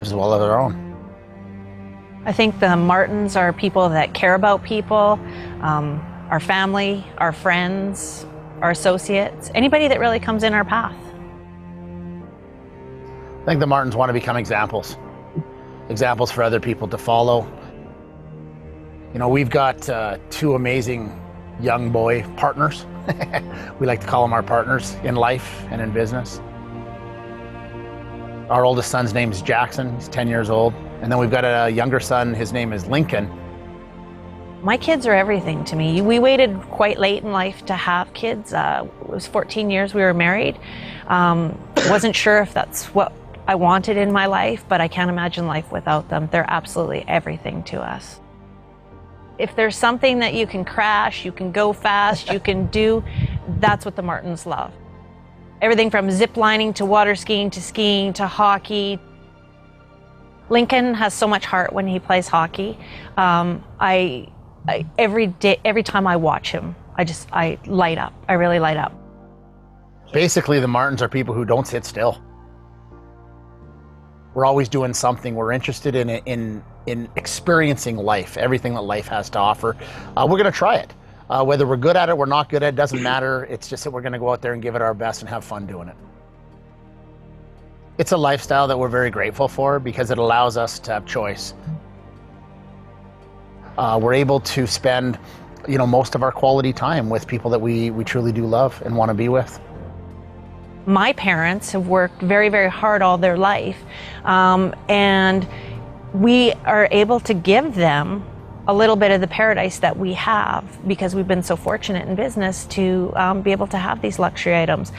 as well as our own. I think the Martins are people that care about people, our family, our friends, our associates, anybody that really comes in our path. I think the Martins want to become examples for other people to follow. You know, we've got two amazing young boy partners. We like to call them our partners in life and in business. Our oldest son's name is Jackson, he's 10 years old. And then we've got a younger son, his name is Lincoln. My kids are everything to me. We waited quite late in life to have kids. It was 14 years we were married. Wasn't sure if that's what I wanted in my life, but I can't imagine life without them. They're absolutely everything to us. If there's something that you can crash, you can go fast, you can do, that's what the Martins love. Everything from zip lining to water skiing to hockey. Lincoln has so much heart when he plays hockey. Every time I watch him, I light up. I really light up. Basically, the Martins are people who don't sit still. We're always doing something. We're interested in experiencing life, everything that life has to offer. We're going to try it. Whether we're good at it, we're not good at it, doesn't matter. It's just that we're going to go out there and give it our best and have fun doing it. It's a lifestyle that we're very grateful for because it allows us to have choice. We're able to spend, most of our quality time with people that we truly do love and want to be with. My parents have worked very, very hard all their life, and we are able to give them a little bit of the paradise that we have because we've been so fortunate in business to be able to have these luxury items.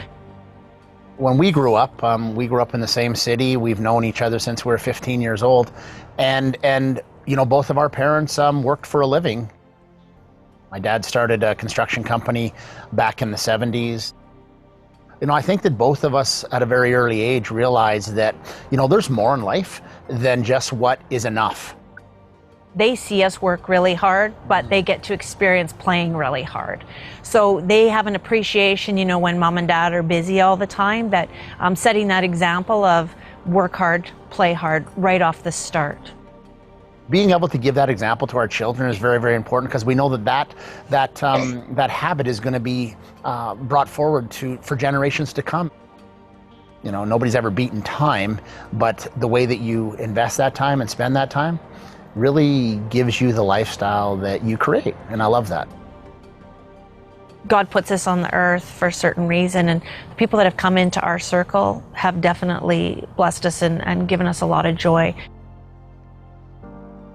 When we grew up in the same city. We've known each other since we were 15 years old, and both of our parents worked for a living. My dad started a construction company back in the 70s. I think that both of us at a very early age realized that, there's more in life than just what is enough. They see us work really hard, but they get to experience playing really hard. So they have an appreciation, when mom and dad are busy all the time, that setting that example of work hard, play hard right off the start. Being able to give that example to our children is very, very important because we know that habit is going to be brought forward for generations to come. Nobody's ever beaten time, but the way that you invest that time and spend that time really gives you the lifestyle that you create, and I love that. God puts us on the earth for a certain reason, and the people that have come into our circle have definitely blessed us and given us a lot of joy.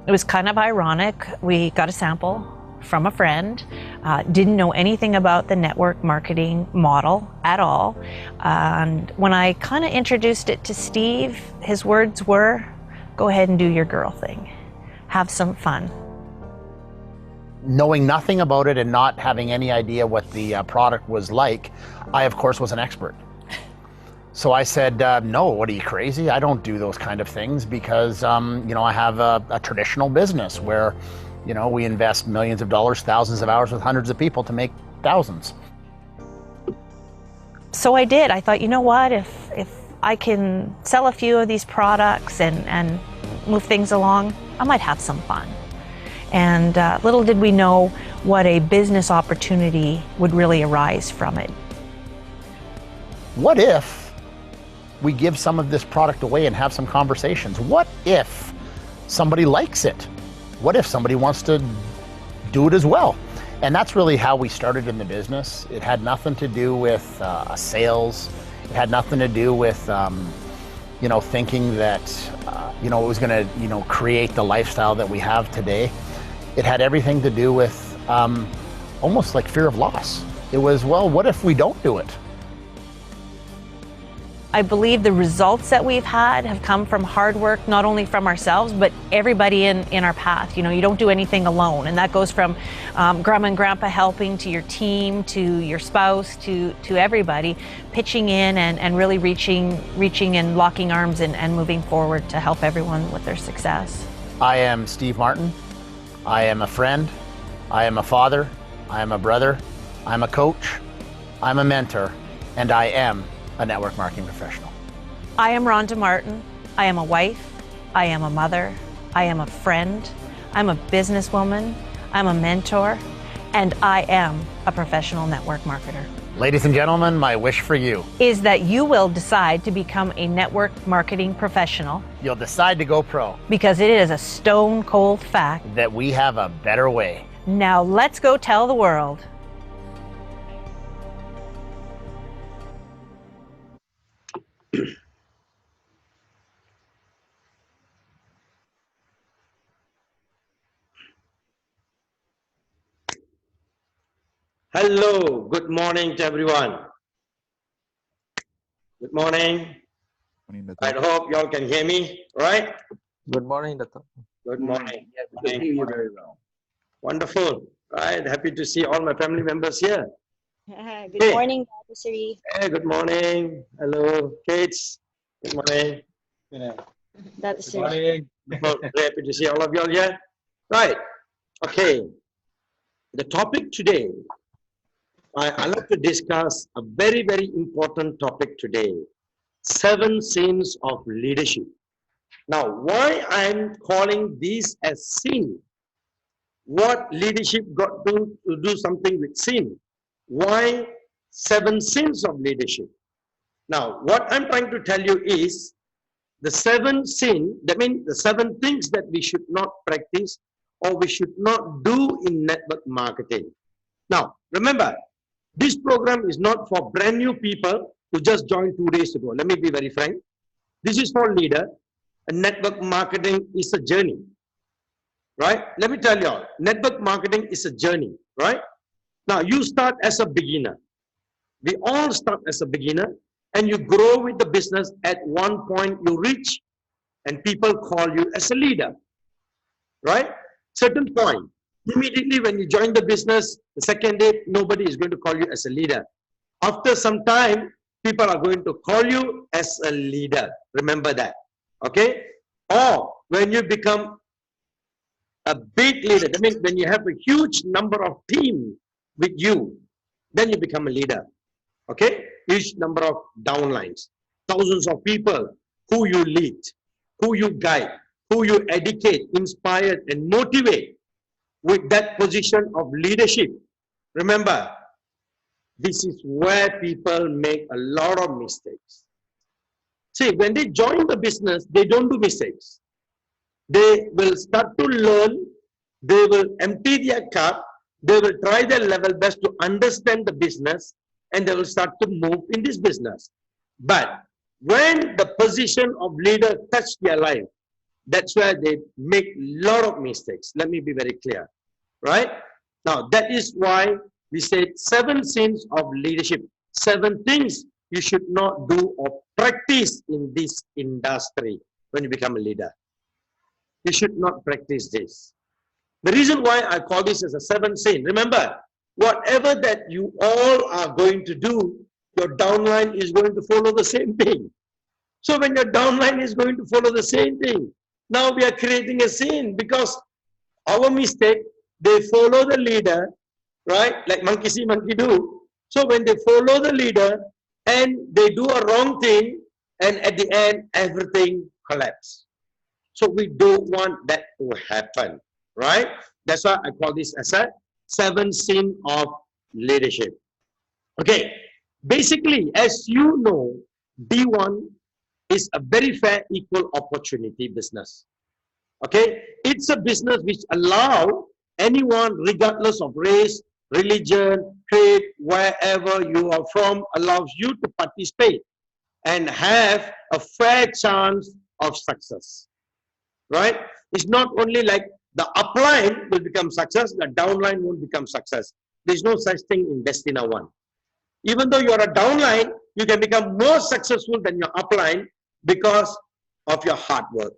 It was kind of ironic. We got a sample from a friend, didn't know anything about the network marketing model at all. And when I kind of introduced it to Steve, his words were, "Go ahead and do your girl thing. Have some fun." Knowing nothing about it and not having any idea what the product was like, I, of course, was an expert. So I said, no, what are you, crazy? I don't do those kind of things because, I have a traditional business where, we invest millions of dollars, thousands of hours with hundreds of people to make thousands. So I did. I thought, what, if I can sell a few of these products and move things along, I might have some fun. And little did we know what a business opportunity would really arise from it. What if we give some of this product away and have some conversations? What if somebody likes it? What if somebody wants to do it as well? And that's really how we started in the business. It had nothing to do with sales. It had nothing to do with thinking that it was going to create the lifestyle that we have today. It had everything to do with almost like fear of loss. It was, well, what if we don't do it? I believe the results that we've had have come from hard work, not only from ourselves, but everybody in our path. You don't do anything alone. And that goes from grandma and grandpa helping, to your team, to your spouse, to everybody, pitching in and really reaching and locking arms and moving forward to help everyone with their success. I am Steve Martin. I am a friend. I am a father. I am a brother. I'm a coach. I'm a mentor. And I am a network marketing professional. I am Rhonda Martin. I am a wife, I am a mother. I am a friend. I'm a businesswoman. I'm a mentor. And I am a professional network marketer. Ladies and gentlemen, my wish for you Is that you will decide to become a network marketing professional you'll decide to go pro, because it is a stone cold fact. that we have a better way. Now let's go tell the world. Hello, good morning to everyone. Good morning. I hope y'all can hear me, right? Good morning, Doctor. Good morning. Yes, we can hear you very well. Wonderful, right? Happy to see all my family members here. Good Hey. morning, Dr. Sri. Hey, good morning. Hello, kids. Good morning. Dr. Sri. Very happy to see all of y'all here. Right. Okay. The topic today, I'd like to discuss a very, very important topic today. 7 sins of leadership. Now, why I'm calling this as sin? What leadership got to do something with sin? Why 7 sins of leadership? Now, what I'm trying to tell you is the 7 sin, that means the 7 things that we should not practice or we should not do in network marketing. Now, remember, this program is not for brand new people who just joined 2 days ago. Let me be very frank. This is for leader. And network marketing is a journey, right? Let me tell you all, network marketing is a journey, right? Now, you start as a beginner. We all start as a beginner, and you grow with the business. At one point, you reach, and people call you as a leader, right? Certain point. Immediately when you join the business, the second day, nobody is going to call you as a leader. After some time, people are going to call you as a leader. Remember that. Okay? Or when you become a big leader, that means when you have a huge number of team with you, then you become a leader. Okay? Huge number of downlines, thousands of people who you lead, who you guide, who you educate, inspire, and motivate with that position of leadership. Remember, this is where people make a lot of mistakes. See, when they join the business, they don't do mistakes. They will start to learn, they will empty their cup, they will try their level best to understand the business, and they will start to move in this business. But when the position of leader touch their life, that's where they make a lot of mistakes. Let me be very clear, right? Now, that is why we said 7 sins of leadership. 7 things you should not do or practice in this industry when you become a leader. You should not practice this. The reason why I call this as a 7 sin, remember, whatever that you all are going to do, your downline is going to follow the same thing. So when your downline is going to follow the same thing, now we are creating a sin because our mistake, they follow the leader, right? Like monkey see, monkey do. So when they follow the leader and they do a wrong thing, and at the end, everything collapses. So we don't want that to happen, right? That's why I call this as a 7 sin of leadership. Okay, basically, as you know, D1 is a very fair, equal opportunity business. Okay, it's a business which allows anyone, regardless of race, religion, trade, wherever you are from, allows you to participate and have a fair chance of success, right? It's not only like the upline will become success, the downline won't become success. There's no such thing in Destina One. Even though you're a downline, you can become more successful than your upline because of your hard work,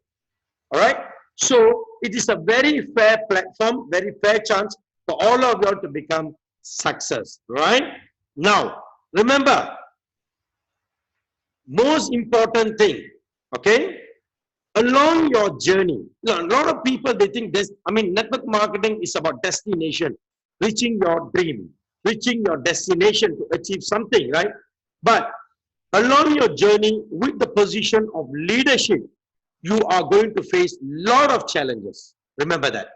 all right? So it is a very fair platform, very fair chance for all of you to become success, right? Now, remember, most important thing, okay? Along your journey, a lot of people, they think this, network marketing is about destination, reaching your dream, reaching your destination to achieve something, right? But along your journey with the position of leadership, you are going to face lot of challenges. Remember that.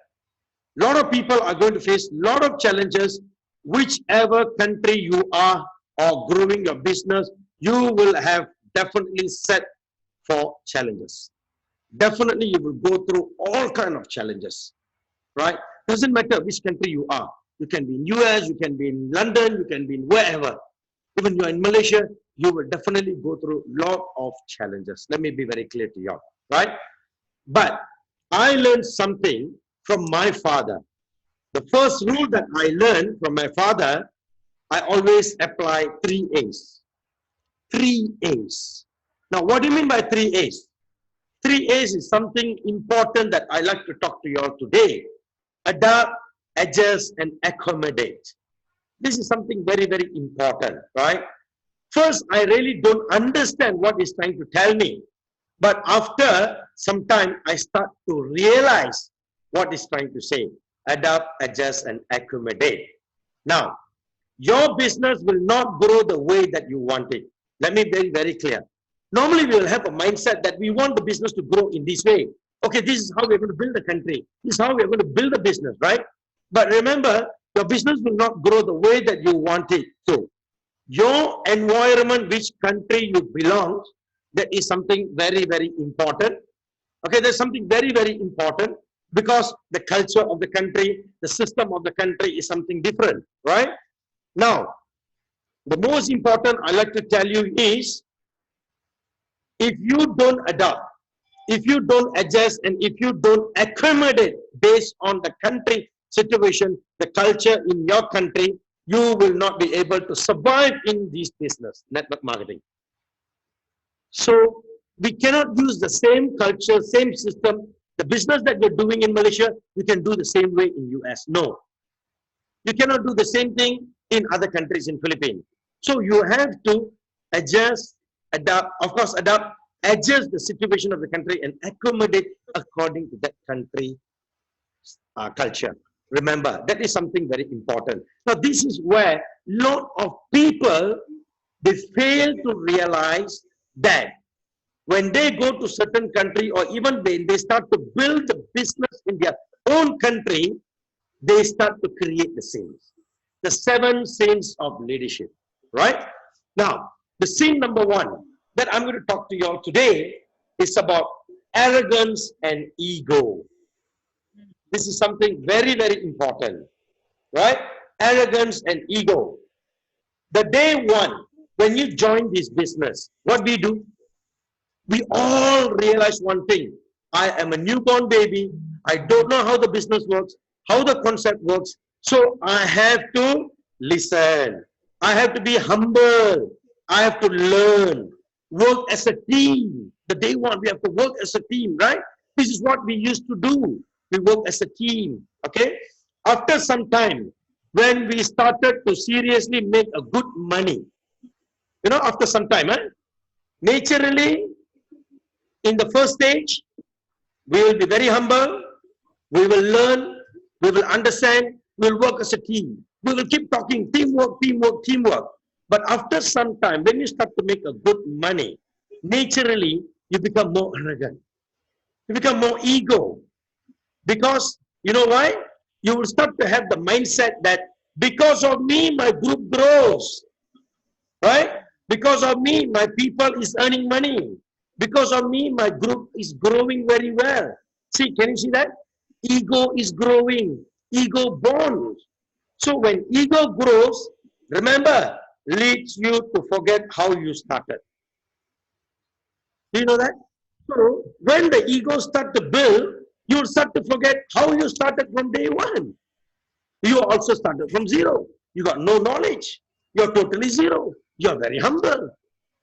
Lot of people are going to face lot of challenges. Whichever country you are or growing your business, you will have definitely set for challenges. Definitely you will go through all kind of challenges, right? Doesn't matter which country you are. You can be in US, you can be in London, you can be in wherever. Even you're in Malaysia, you will definitely go through lot of challenges. Let me be very clear to you, right? But I learned something from my father. The first rule that I learned from my father, I always apply 3 A's. 3 A's. Now, what do you mean by 3 A's? 3 A's is something important that I like to talk to you all today. Adapt, adjust, and accommodate. This is something very, very important, right? First, I really don't understand what he's trying to tell me. But after some time, I start to realize what he's trying to say. Adapt, adjust, and accommodate. Now, your business will not grow the way that you want it. Let me be very, very clear. Normally, we will have a mindset that we want the business to grow in this way. Okay, this is how we're going to build the country. This is how we're going to build a business, right? But remember, your business will not grow the way that you want it to. Your environment, which country you belong, that is something very, very important. Okay, there's something very, very important because the culture of the country, the system of the country is something different, right? Now, the most important I like to tell you is, if you don't adapt, if you don't adjust, and if you don't accommodate based on the country situation, the culture in your country, you will not be able to survive in this business, network marketing. So we cannot use the same culture, same system. The business that you're doing in Malaysia, you can do the same way in US. No. You cannot do the same thing in other countries in Philippines. So you have to adjust, adapt, of course, adapt, adjust the situation of the country and accommodate according to that country culture. Remember, that is something very important. Now, this is where a lot of people, they fail to realize that when they go to certain country, or even when they start to build the business in their own country, they start to create the sins. The 7 sins of leadership, right? Now, the sin number 1 that I'm going to talk to you all today is about arrogance and ego. This is something very, very important, right? Arrogance and ego. The day 1, when you join this business, what we do? We all realize one thing. I am a newborn baby. I don't know how the business works, how the concept works. So I have to listen. I have to be humble. I have to learn. Work as a team. The day 1, we have to work as a team, right? This is what we used to do. We work as a team, okay? After some time, when we started to seriously make a good money, you know, after some time, naturally, in the first stage, we will be very humble, we will learn, we will understand, we will work as a team. We will keep talking, teamwork, teamwork, teamwork. But after some time, when you start to make a good money, naturally, you become more arrogant. You become more ego. Because, you know why? You will start to have the mindset that because of me, my group grows. Right? Because of me, my people is earning money. Because of me, my group is growing very well. See, can you see that? Ego is growing. Ego bonds. So when ego grows, remember, leads you to forget how you started. Do you know that? So when the ego start to build, you will start to forget how you started from day 1. You also started from 0. You got no knowledge. You're totally 0. You're very humble,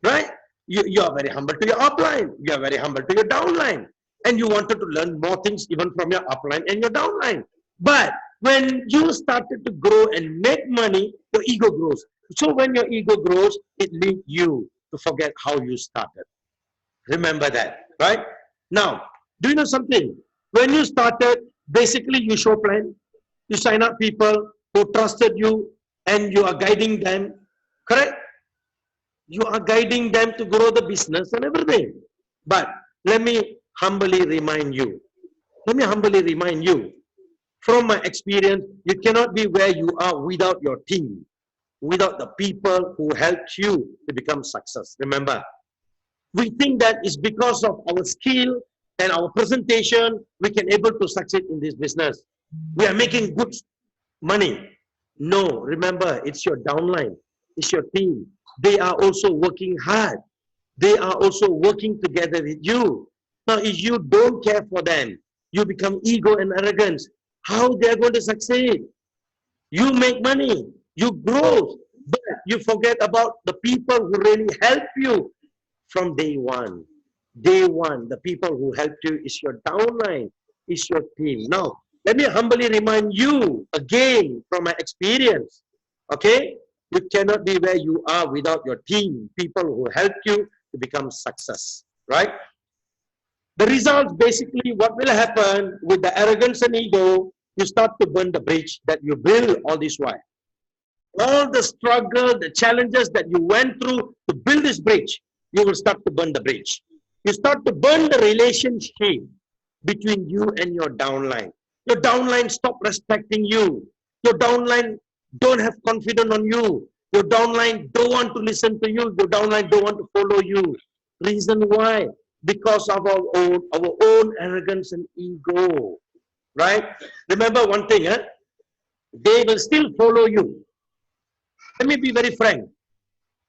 right? You are very humble to your upline. You are very humble to your downline. And you wanted to learn more things even from your upline and your downline. But when you started to grow and make money, your ego grows. So when your ego grows, it leads you to forget how you started. Remember that, right? Now, do you know something? When you started, basically you show plan. You sign up people who trusted you and you are guiding them. Correct? You are guiding them to grow the business and everything. But let me humbly remind you. Let me humbly remind you. From my experience, you cannot be where you are without your team, without the people who helped you to become success. Remember, we think that it's because of our skill and our presentation we can able to succeed in this business. We are making good money. No, remember, it's your downline, it's your team. They are also working hard. They are also working together with you. Now, if you don't care for them, you become ego and arrogance. How they are going to succeed? You make money, you grow, but you forget about the people who really help you from day one. Day one, the people who helped you is your downline, is your team. Now, let me humbly remind you again from my experience. Okay? You cannot be where you are without your team, people who help you to become success. Right? The result, basically, what will happen with the arrogance and ego, you start to burn the bridge that you build all this while. All the struggle, the challenges that you went through to build this bridge, you will start to burn the bridge. You start to burn the relationship between you and your downline. Your downline stop respecting you. Your downline don't have confidence on you. Your downline don't want to listen to you. Your downline don't want to follow you. Reason why? Because of our own arrogance and ego. Right? Remember one thing, they will still follow you. Let me be very frank.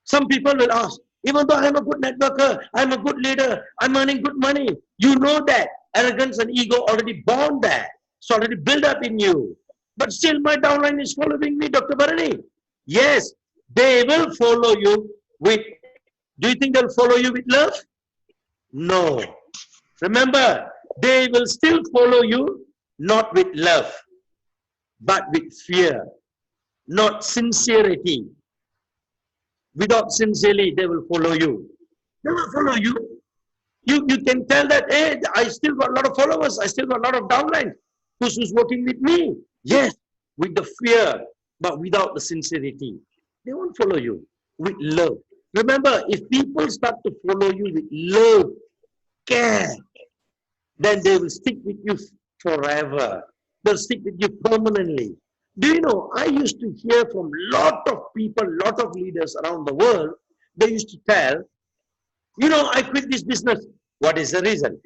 Some people will ask, even though I'm a good networker, I'm a good leader, I'm earning good money. You know that arrogance and ego already born there. It's already built up in you. But still my downline is following me, Dr. Bharani. Yes, they will follow you with, do you think they'll follow you with love? No. Remember, they will still follow you, not with love, but with fear, not sincerity. Without sincerity, they will follow you. They will follow you. You can tell that, hey, I still got a lot of followers, I still got a lot of downline who's working with me. Yes, with the fear, but without the sincerity. They won't follow you with love. Remember, if people start to follow you with love, care, then they will stick with you forever. They'll stick with you permanently. Do you know, I used to hear from lot of people, lot of leaders around the world, they used to tell, you know, I quit this business. What is the reason?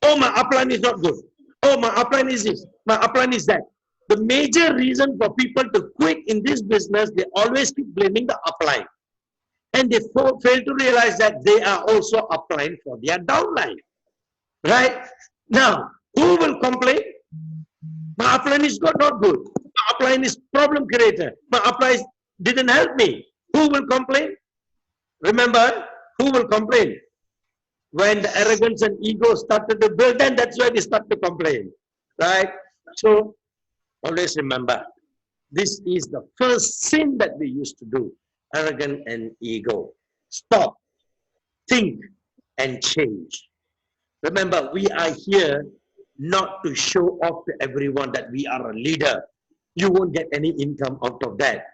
Oh, my upline is not good. Oh, my upline is this. My upline is that. The major reason for people to quit in this business, they always keep blaming the upline. And they fail to realize that they are also upline for their downline. Right? Now, who will complain? My upline is not good. My upline is problem creator. My upline didn't help me. Who will complain? Remember, who will complain? When the arrogance and ego started to build, then that's why they start to complain. Right? So, always remember, this is the first sin that we used to do. Arrogance and ego. Stop, think, and change. Remember, we are here not to show off to everyone that we are a leader. You won't get any income out of that.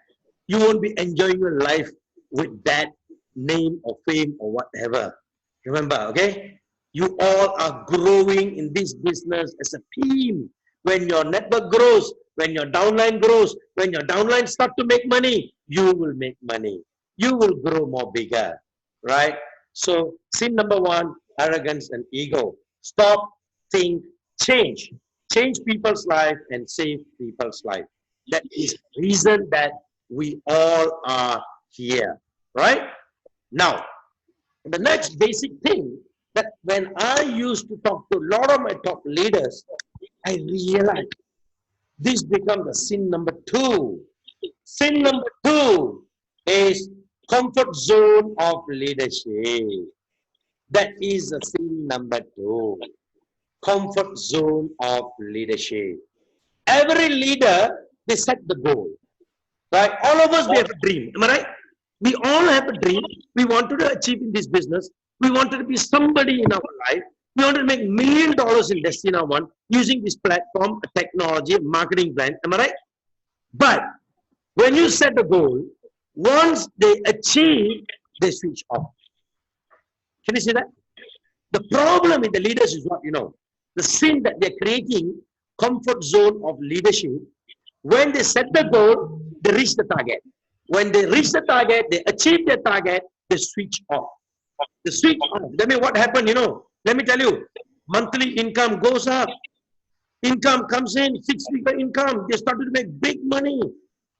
You won't be enjoying your life with that name or fame or whatever. Remember, okay? You all are growing in this business as a team. When your network grows, when your downline grows, when your downline start to make money, you will make money. You will grow more bigger, right? So, sin number one, arrogance and ego. Stop, think, change. Change people's life and save people's life. That is the reason that we all are here, right? Now, the next basic thing that when I used to talk to a lot of my top leaders, I realized this becomes the sin number two. Sin number two is comfort zone of leadership. That is the sin number two. Comfort zone of leadership. Every leader, they set the goal. Right? All of us, we have a dream. Am I right? We all have a dream. We wanted to achieve in this business. We wanted to be somebody in our life. We wanted to make $1 million in Destina One using this platform, a technology, a marketing plan. Am I right? But when you set the goal, once they achieve, they switch off. Can you see that? The problem with the leaders is what, the sin that they're creating, comfort zone of leadership. When they set the goal, they reach the target. When they reach the target, they achieve their target, they switch off. They switch off. That means what happened, let me tell you, monthly income goes up. Income comes in, 6-figure income. They started to make big money.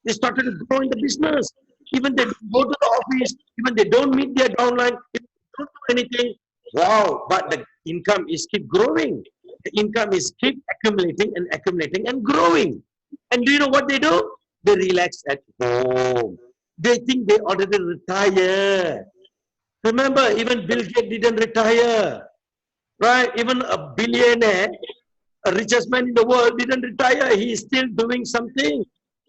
They started to grow in the business. Even they don't go to the office, even they don't meet their downline, if they don't do anything. Wow, but the income is keep growing. The income is keep accumulating and growing. And do you know what they do? They relax at home. They think they already retired. Remember, even Bill Gates didn't retire. Right? Even a billionaire, a richest man in the world didn't retire. He is still doing something.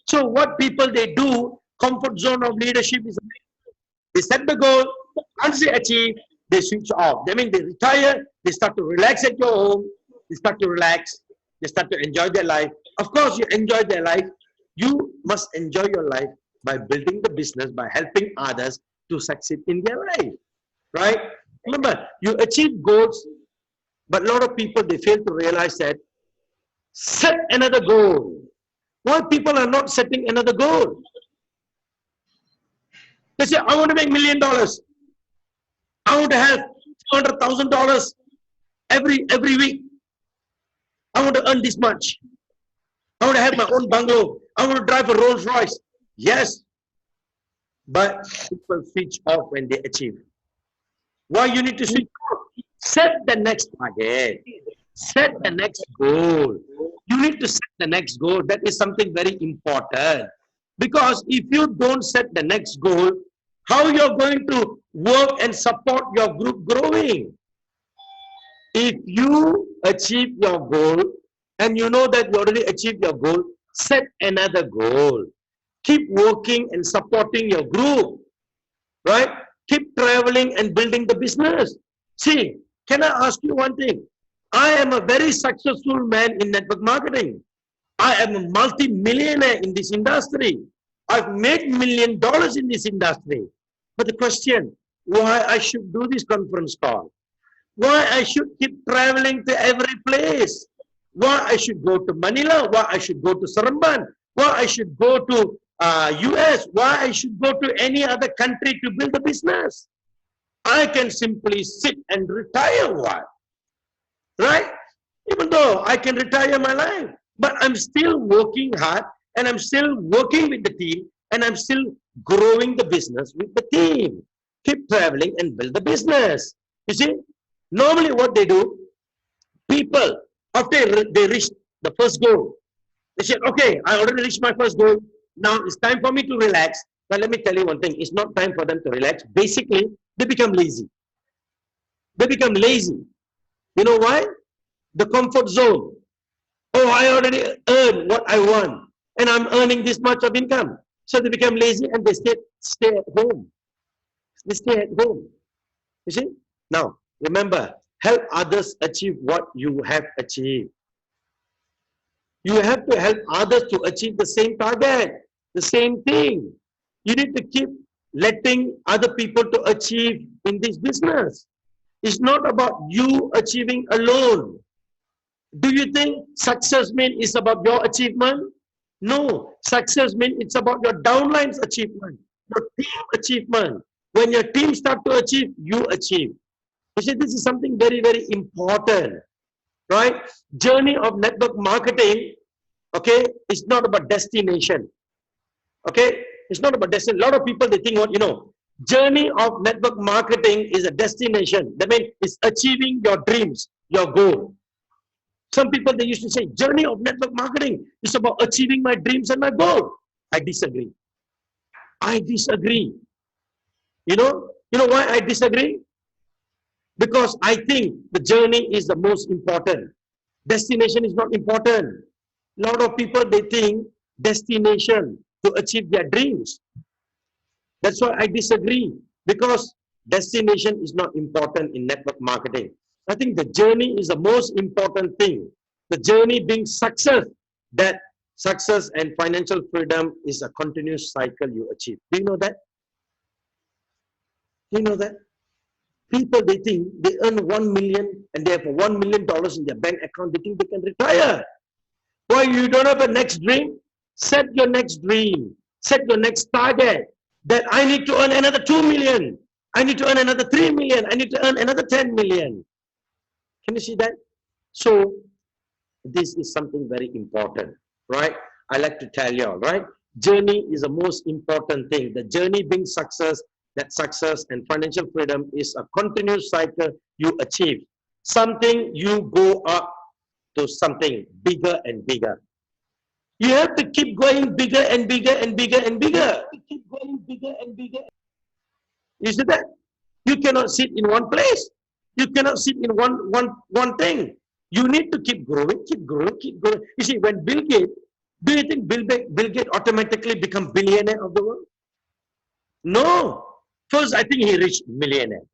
So what people they do, comfort zone of leadership is they set the goal, once they achieve, they switch off. That means they retire, they start to relax at your home, they start to relax, they start to enjoy their life. Of course, you enjoy their life. You must enjoy your life by building the business, by helping others to succeed in their life. Right? Remember, you achieve goals, but a lot of people, they fail to realize that set another goal. Why people are not setting another goal? They say, I want to make $1 million. I want to have $200,000 every week. I want to earn this much. I want to have my own bungalow. I want to drive a Rolls Royce. Yes, but people switch off when they achieve. Why you need to switch off? Set the next target. Set the next goal. You need to set the next goal. That is something very important. Because if you don't set the next goal, how you're going to work and support your group growing? If you achieve your goal, and you know that you already achieved your goal, set another goal. Keep working and supporting your group. Right? Keep traveling and building the business. See, can I ask you one thing? I am a very successful man in network marketing. I am a multi-millionaire in this industry. I've made $1 million in this industry. But the question, why I should do this conference call? Why I should keep traveling to every place? Why I should go to Manila? Why I should go to Seremban? Why I should go to US? Why I should go to any other country to build a business? I can simply sit and retire one. Right? Even though I can retire my life, but I'm still working hard and I'm still working with the team and I'm still growing the business with the team. Keep traveling and build the business. You see, normally what they do, people, after they reach the first goal, they say, okay, I already reached my first goal. Now it's time for me to relax. But let me tell you one thing, it's not time for them to relax. Basically, they become lazy. They become lazy. You know why? The comfort zone. Oh, I already earned what I want. And I'm earning this much of income. So they become lazy and they stay at home. They stay at home. You see? Now, remember, help others achieve what you have achieved. You have to help others to achieve the same target, the same thing. You need to keep letting other people to achieve in this business. It's not about you achieving alone. Do you think success means it's about your achievement? No. Success means it's about your downline's achievement, your team achievement. When your team start to achieve, you achieve. You see, this is something very, very important. Right? Journey of network marketing, okay, it's not about destination. Okay? It's not about destination. A lot of people, they think, journey of network marketing is a destination. That means it's achieving your dreams, your goal. Some people, they used to say, journey of network marketing is about achieving my dreams and my goal. I disagree. I disagree. You know why I disagree? Because I think the journey is the most important. Destination is not important. A lot of people, they think destination to achieve their dreams. That's why I disagree, because destination is not important in network marketing. I think the journey is the most important thing. The journey being success, that success and financial freedom is a continuous cycle you achieve. Do you know that? Do you know that? People, they think they earn 1 million and they have $1 million in their bank account. They think they can retire. Why you don't have a next dream? Set your next dream. Set your next target. That I need to earn another 2 million. I need to earn another 3 million. I need to earn another 10 million. Can you see that? So this is something very important, right? I like to tell you all, right? Journey is the most important thing. The journey brings success. That success and financial freedom is a continuous cycle you achieve. Something you go up to something bigger and bigger. You have to keep going bigger and bigger and bigger and bigger. Keep going bigger and bigger. You see that? You cannot sit in one place. You cannot sit in one thing. You need to keep growing, keep growing, keep growing. You see, when Bill Gates, do you think Bill Gates automatically become billionaire of the world? No. First, I think he reached millionaire.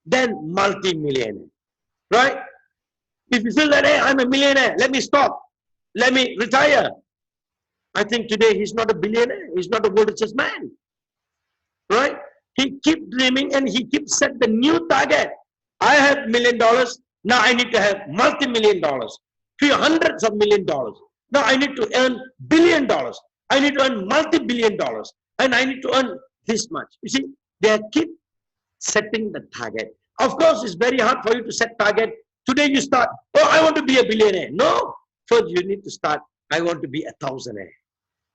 Then multi-millionaire. Right? If you feel that, hey, I'm a millionaire, let me stop. Let me retire. I think today he's not a billionaire. He's not a world richest man. Right? He keep dreaming and he keeps set the new target. I have $1 million. Now I need to have multi-million dollars. Few hundreds of $1 million. Now I need to earn $1 billion. I need to earn multi-billion dollars. And I need to earn this much. You see, they keep setting the target. Of course, it's very hard for you to set target. Today you start, oh, I want to be a billionaire. No. First you need to start, I want to be a thousandaire.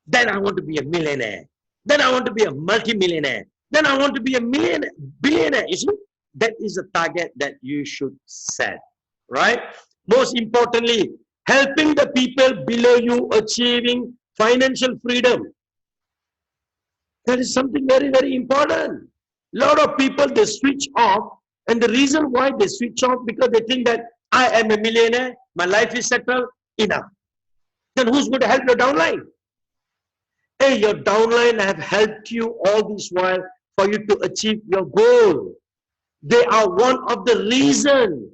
Then I want to be a millionaire. Then I want to be a multi-millionaire. Then I want to be a billionaire. You see, that is the target that you should set. Right? Most importantly, helping the people below you achieving financial freedom. That is something very, very important. A lot of people, they switch off. And the reason why they switch off, because they think that I am a millionaire, my life is settled, enough. Then who's going to help your downline? Hey, your downline have helped you all this while for you to achieve your goal. They are one of the reasons,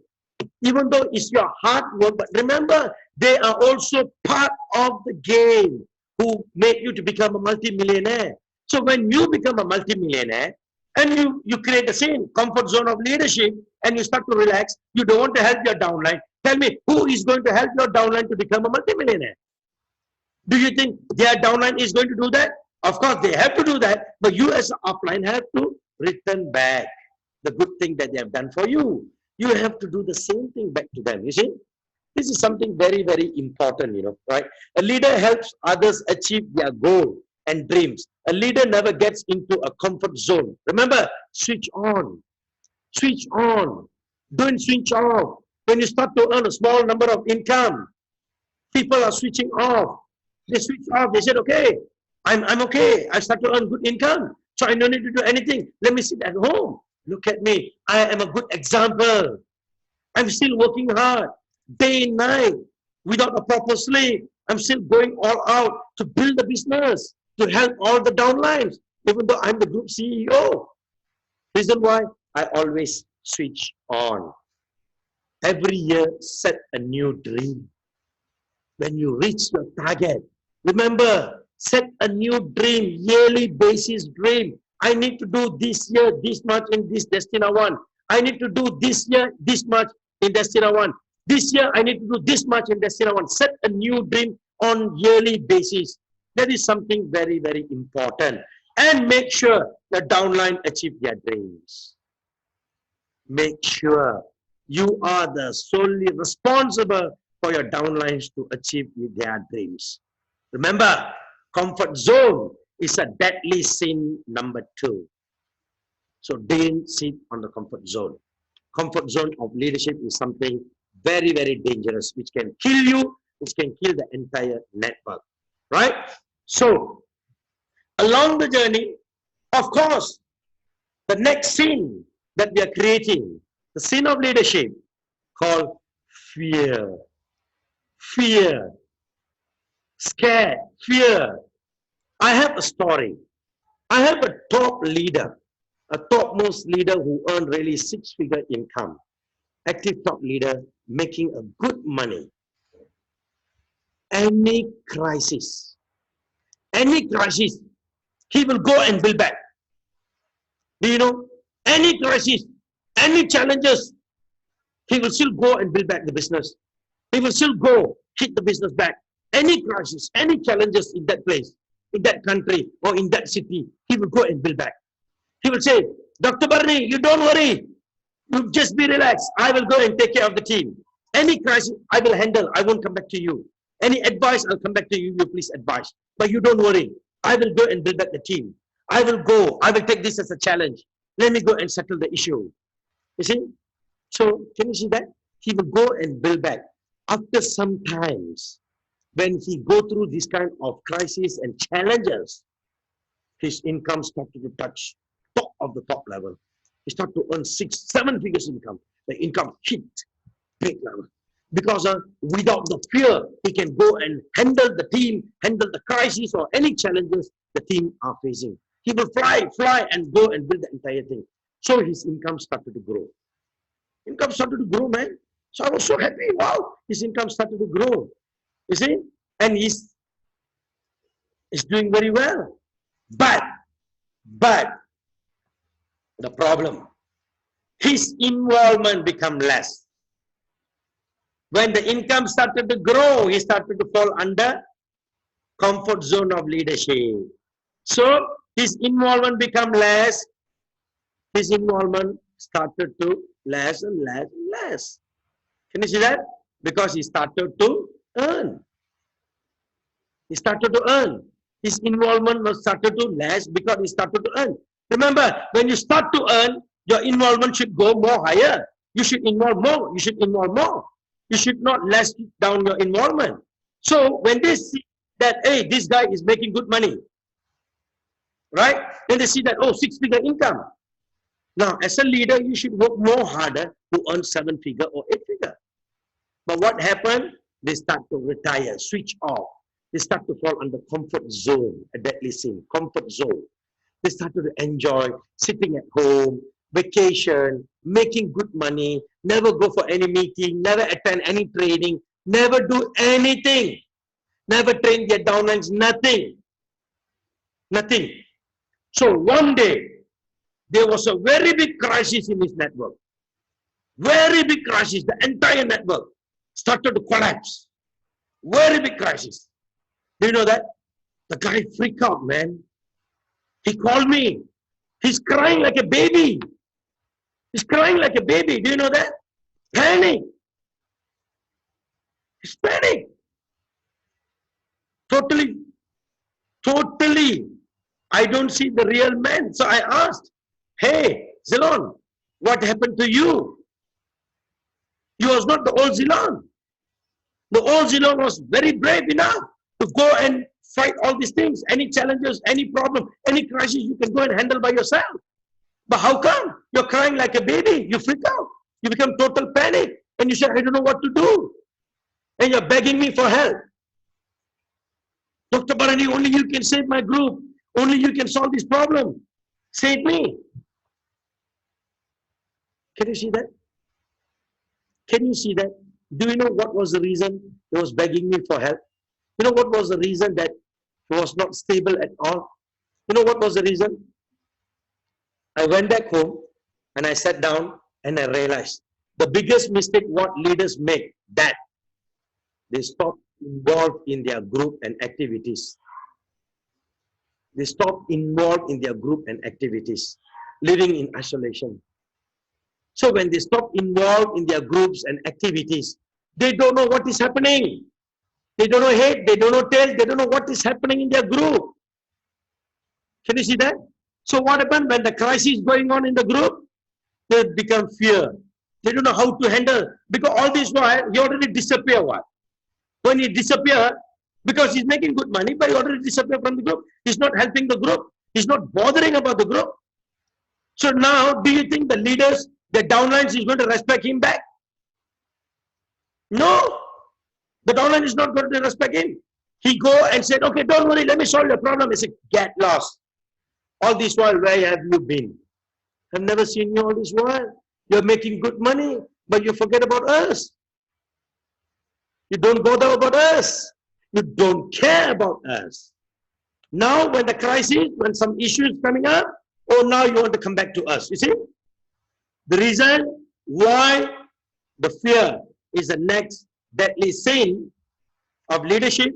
even though it's your hard work, but remember, they are also part of the game who made you to become a multi-millionaire. So when you become a multi-millionaire, and you create the same comfort zone of leadership, and you start to relax, you don't want to help your downline. Tell me, who is going to help your downline to become a multi-millionaire? Do you think their downline is going to do that? Of course, they have to do that, but you as an upline have to return back the good thing that they have done for you. You have to do the same thing back to them, you see? This is something very, very important, you know, right? A leader helps others achieve their goal and dreams. A leader never gets into a comfort zone. Remember, switch on. Switch on. Don't switch off. When you start to earn a small number of income, people are switching off. They switch off. They said, okay, I'm okay. I start to earn good income. So I don't need to do anything. Let me sit at home. Look at me. I am a good example. I'm still working hard, day and night, without a proper sleep. I'm still going all out to build the business, to help all the downlines, even though I'm the group CEO. Reason why? I always switch on. Every year, set a new dream. When you reach your target, remember, set a new dream, yearly basis dream. I need to do this year, this much in this Destina 1. I need to do this year, this much in Destina 1. This year, I need to do this much in Destina 1. Set a new dream on yearly basis. That is something very, very important. And make sure the downline achieve their dreams. Make sure you are the solely responsible for your downlines to achieve their dreams. Remember, comfort zone is a deadly sin number 2. So don't sit on the comfort zone. Comfort zone of leadership is something very, very dangerous, which can kill you, which can kill the entire network. Right? So, along the journey, of course, the next sin that we are creating, the sin of leadership, called fear. Fear. Scared. Fear. I have a story. I have a top leader, a topmost leader who earned really 6-figure income. Active top leader, making a good money. Any crisis, he will go and build back. Do you know? Any crisis, any challenges, he will still go and build back the business. He will still go, hit the business back. Any crisis, any challenges in that place, in that country, or in that city, he will go and build back. He will say, Dr. Barney, you don't worry. You just be relaxed. I will go and take care of the team. Any crisis, I will handle. I won't come back to you. Any advice, I'll come back to you. You please advise. But you don't worry. I will go and build back the team. I will go. I will take this as a challenge. Let me go and settle the issue. You see? So, can you see that? He will go and build back. After some times, when he go through this kind of crisis and challenges, his income started to touch top of the top level. He started to earn 6, 7 figures income. The income hit big level. Because without the fear, he can go and handle the team, handle the crisis or any challenges the team are facing. He will fly and go and build the entire thing. So his income started to grow. Income started to grow, man. So I was so happy. Wow, his income started to grow. You see? And he's doing very well. But the problem, his involvement become less. When the income started to grow, he started to fall under comfort zone of leadership. So his involvement become less. His involvement started to less and less and less. Can you see that? Because he started to earn. He started to earn. His involvement was started to less because he started to earn. Remember, when you start to earn, your involvement should go more higher. You should involve more. You should involve more. You should not less down your involvement. So when they see that, hey, this guy is making good money, right? Then they see that, oh, 6-figure income. Now, as a leader, you should work more harder to earn 7-figure or 8-figure. But what happened? They start to retire, switch off. They start to fall under comfort zone, a deadly sin, comfort zone. They started to enjoy sitting at home, vacation, making good money, never go for any meeting, never attend any training, never do anything, never train their downlines, nothing. Nothing. So one day, there was a very big crisis in his network. Very big crisis. The entire network started to collapse. Very big crisis. Do you know that? The guy freaked out, man. He called me. He's crying like a baby. He's crying like a baby. Do you know that? Panic. He's panic. Totally. I don't see the real man. So I asked, hey, Zilon, what happened to you? You was not the old Zilon. The old Zilon was very brave enough to go and fight all these things. Any challenges, any problem, any crisis, you can go and handle by yourself. But how come? You're crying like a baby. You freak out. You become total panic. And you say, I don't know what to do. And you're begging me for help. Dr. Barani, only you can save my group. Only you can solve this problem. Save me. Can you see that? Can you see that? Do you know what was the reason he was begging me for help? You know what was the reason that he was not stable at all? You know what was the reason? I went back home and I sat down and I realized the biggest mistake what leaders make, that they stop involved in their group and activities. They stop involved in their group and activities, living in isolation. So when they stop involved in their groups and activities, they don't know what is happening. They don't know head, they don't know tail, they don't know what is happening in their group. Can you see that? So what happened when the crisis is going on in the group? They become fear. They don't know how to handle. Because all this while, he already disappear. What? When he disappear, because he's making good money, but he already disappear from the group. He's not helping the group. He's not bothering about the group. So now, do you think the leaders, the downlines is going to respect him back? No. The downline is not going to respect him. He go and said, okay, don't worry, let me solve your problem. He said, get lost. All this while, where have you been? I've never seen you all this while. You're making good money, but you forget about us. You don't bother about us. You don't care about us. Now, when the crisis, when some issue is coming up, oh, now you want to come back to us. You see? The reason why the fear is the next deadly sin of leadership,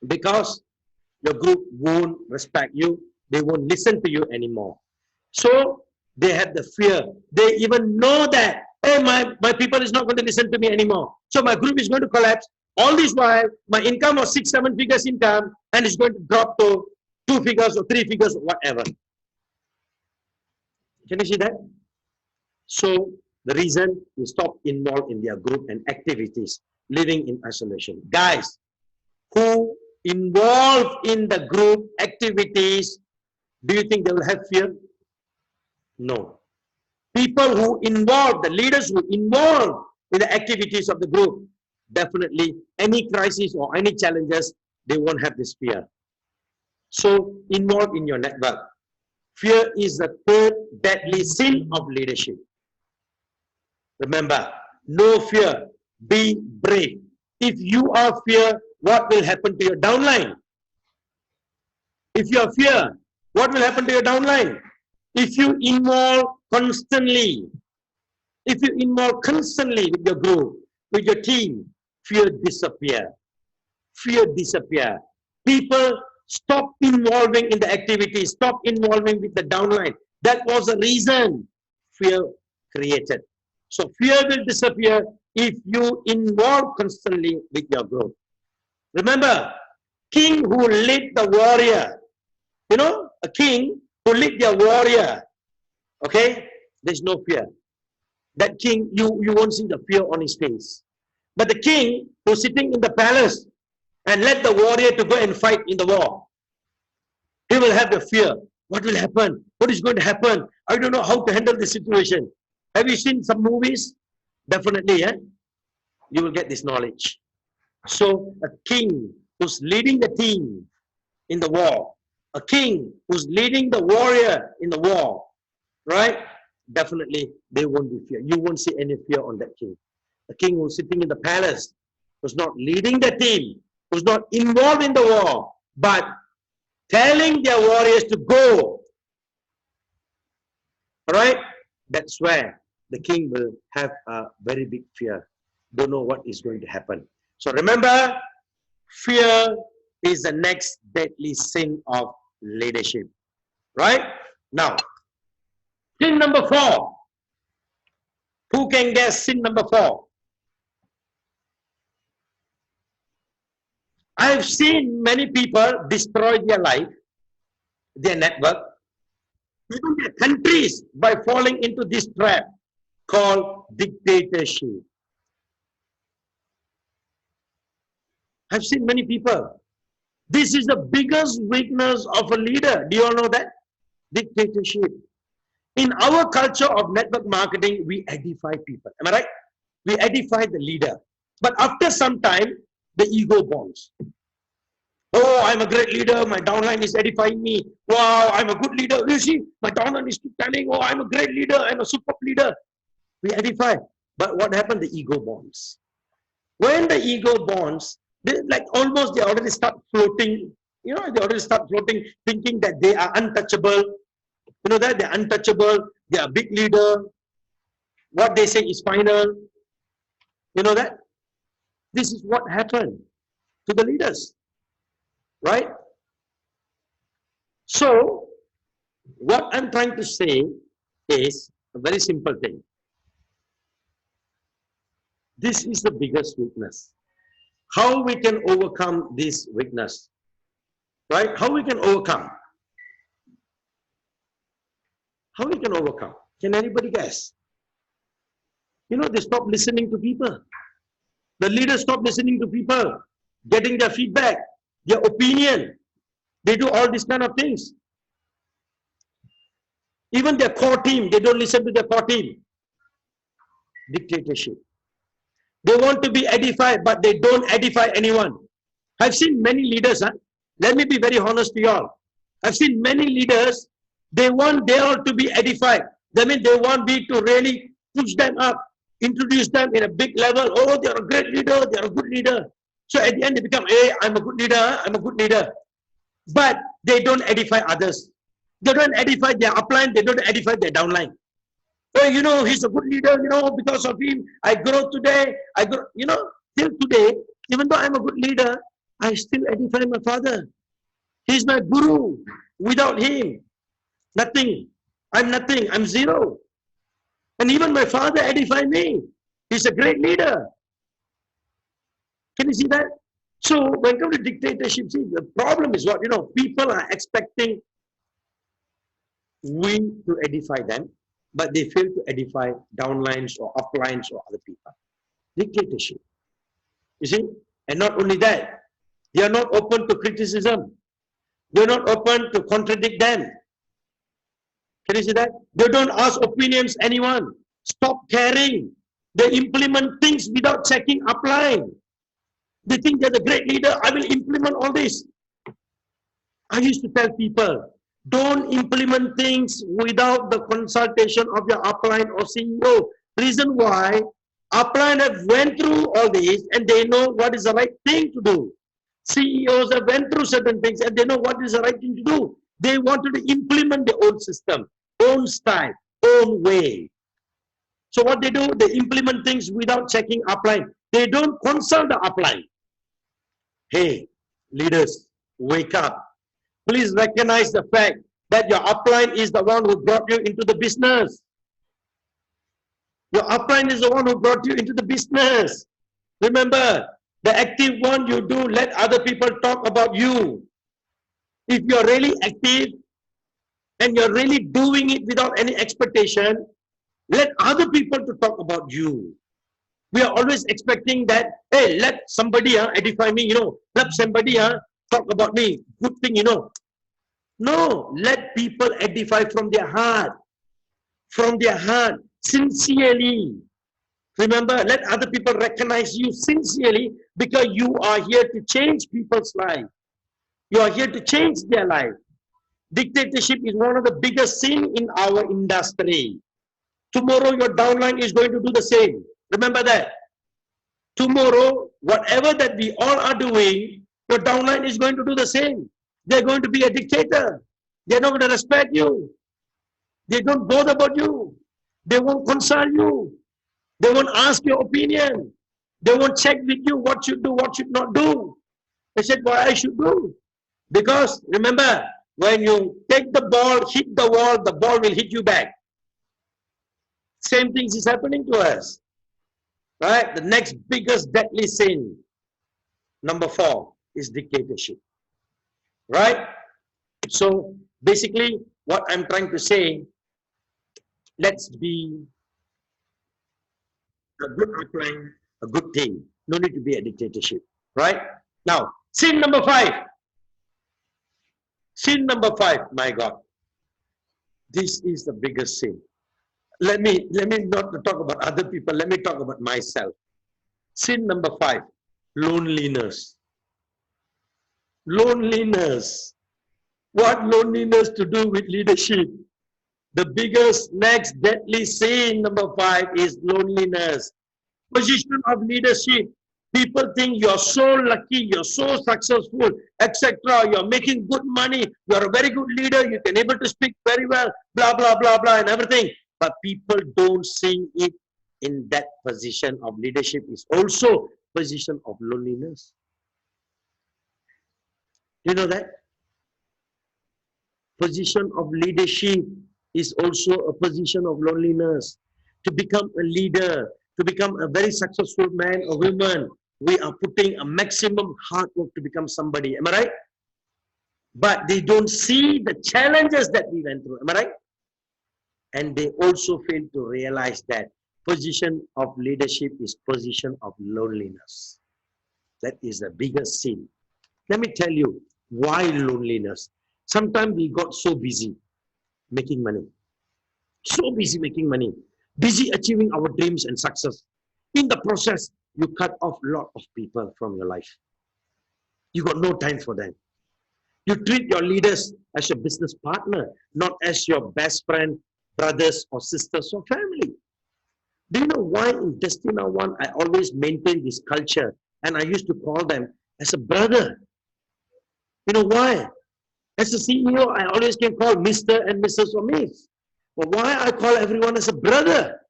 because your group won't respect you, they won't listen to you anymore. So they have the fear. They even know that, hey, my people is not going to listen to me anymore. So my group is going to collapse. All this while, my income was 6-7 figures income, and it's going to drop to 2 figures or 3 figures or whatever. Can you see that? So the reason we stop involved in their group and activities, living in isolation. Guys who involved in the group activities, do you think they will have fear? No. People who involve, the leaders who involve in the activities of the group, definitely any crisis or any challenges, they won't have this fear. So involve in your network. Fear is the third deadly sin of leadership. Remember, no fear, be brave. If you are fear, what will happen to your downline? If you are fear, what will happen to your downline? If you involve constantly, if you involve constantly with your group, with your team, fear disappear. Fear disappear. People stop involving in the activity, stop involving with the downline. That was the reason fear created. So fear will disappear if you involve constantly with your group. Remember, king who lead the warrior, you know, a king who lead their warrior, okay, there's no fear. That king, you won't see the fear on his face. But the king who's sitting in the palace and let the warrior to go and fight in the war, he will have the fear. What will happen? What is going to happen? I don't know how to handle the situation. Have you seen some movies? Definitely, you will get this knowledge. So a king who's leading the team in the war, a king who's leading the warrior in the war, right? Definitely they won't be fear. You won't see any fear on that king. The king who's sitting in the palace, who's not leading the team, who's not involved in the war, but telling their warriors to go. Alright? That's where the king will have a very big fear. Don't know what is going to happen. So remember, fear is the next deadly sin of leadership. Right? Now, sin number 4. Who can guess sin number 4? I've seen many people destroy their life, their network, even their countries by falling into this trap called dictatorship. I've seen many people. This is the biggest weakness of a leader. Do you all know that? Dictatorship. In our culture of network marketing, we edify people. Am I right? We edify the leader. But after some time, the ego bonds. Oh, I'm a great leader. My downline is edifying me. Wow, I'm a good leader. You see, my downline is telling, oh, I'm a great leader. I'm a super leader. We edify. But what happened? The ego bonds. When the ego bonds, they already start floating. You know, they already start floating, thinking that they are untouchable. You know that they're untouchable. They are a big leader. What they say is final. You know that? This is what happened to the leaders. Right? So, what I'm trying to say is a very simple thing. This is the biggest weakness. How we can overcome this weakness? Right? How we can overcome? How we can overcome? Can anybody guess? You know, they stop listening to people. The leaders stop listening to people, getting their feedback, their opinion. They do all these kind of things. Even their core team, they don't listen to their core team. Dictatorship. They want to be edified, but they don't edify anyone. I've seen many leaders, let me be very honest to you all. I've seen many leaders, they want they all to be edified. That means they want me to really push them up, introduce them in a big level. Oh, they're a great leader, they're a good leader. So at the end they become, hey, I'm a good leader, I'm a good leader. But they don't edify others. They don't edify their upline, they don't edify their downline. Oh, you know, he's a good leader, you know, because of him, I grow today. I grow, you know, till today, even though I'm a good leader, I still edify my father. He's my guru. Without him, nothing. I'm nothing. I'm zero. And even my father edified me. He's a great leader. Can you see that? So when it comes to dictatorship, see, the problem is what? You know, people are expecting we to edify them, but they fail to edify downlines or uplines or other people. Dictatorship. You see? And not only that, they are not open to criticism. They're not open to contradict them. Can you see that? They don't ask opinions anyone. Stop caring. They implement things without checking upline. They think they're the great leader. I will implement all this. I used to tell people, don't implement things without the consultation of your upline or CEO. Reason why, upline have went through all this and they know what is the right thing to do. CEOs have went through certain things and they know what is the right thing to do. They wanted to implement their own system, own style, own way. So what they do, they implement things without checking upline. They don't consult the upline. Hey, leaders, wake up. Please recognize the fact that your upline is the one who brought you into the business. Your upline is the one who brought you into the business. Remember, the active one you do, let other people talk about you. If you're really active and you're really doing it without any expectation, let other people to talk about you. We are always expecting that, hey, let somebody edify me, you know, let somebody talk about me, good thing, you know. No, let people edify from their heart, sincerely. Remember, let other people recognize you sincerely because you are here to change people's life. You are here to change their life. Dictatorship is one of the biggest sins in our industry. Tomorrow, your downline is going to do the same. Remember that. Tomorrow, whatever that we all are doing, your downline is going to do the same. They're going to be a dictator. They're not going to respect you. They don't bother about you. They won't consult you. They won't ask your opinion. They won't check with you what should do, what should not do. They said what I should do. Because remember, when you take the ball, hit the ball will hit you back. Same things is happening to us. Right? The next biggest deadly sin, number 4, is dictatorship. Right? So basically, what I'm trying to say, let's be a good upline, a good team. No need to be a dictatorship. Right? Now, sin number 5. Sin number 5, my God. This is the biggest sin. Let me not talk about other people. Let me talk about myself. Sin number 5, loneliness. Loneliness. What loneliness to do with leadership? The biggest, next deadly sin, number 5, is loneliness. Position of leadership. People think you're so lucky, you're so successful, etc. You're making good money, you're a very good leader, you can able to speak very well, blah, blah, blah, blah, and everything. But people don't see it in that position of leadership is also position of loneliness. You know that? Position of leadership is also a position of loneliness. To become a leader, to become a very successful man or woman, we are putting a maximum hard work to become somebody. Am I right? But they don't see the challenges that we went through. Am I right? And they also fail to realize that position of leadership is position of loneliness. That is the biggest sin. Let me tell you why loneliness. Sometimes we got so busy making money. So busy making money. Busy achieving our dreams and success. In the process, you cut off a lot of people from your life. You got no time for them. You treat your leaders as your business partner, not as your best friend, brothers or sisters or family. Do you know why in Destina One I always maintain this culture and I used to call them as a brother? You know why? As a CEO, I always can call Mr. and Mrs. or Miss. But why I call everyone as a brother?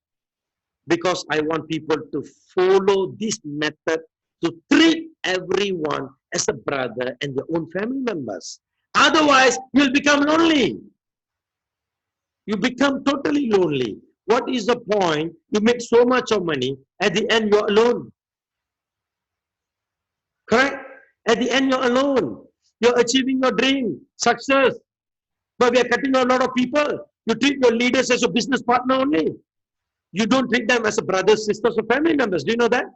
Because I want people to follow this method to treat everyone as a brother and their own family members. Otherwise, you'll become lonely. You become totally lonely. What is the point? You make so much of money, at the end you're alone. Correct? At the end you're alone. You're achieving your dream, success. But we are cutting out a lot of people. You treat your leaders as a business partner only. You don't treat them as a brothers, sisters, or family members. Do you know that?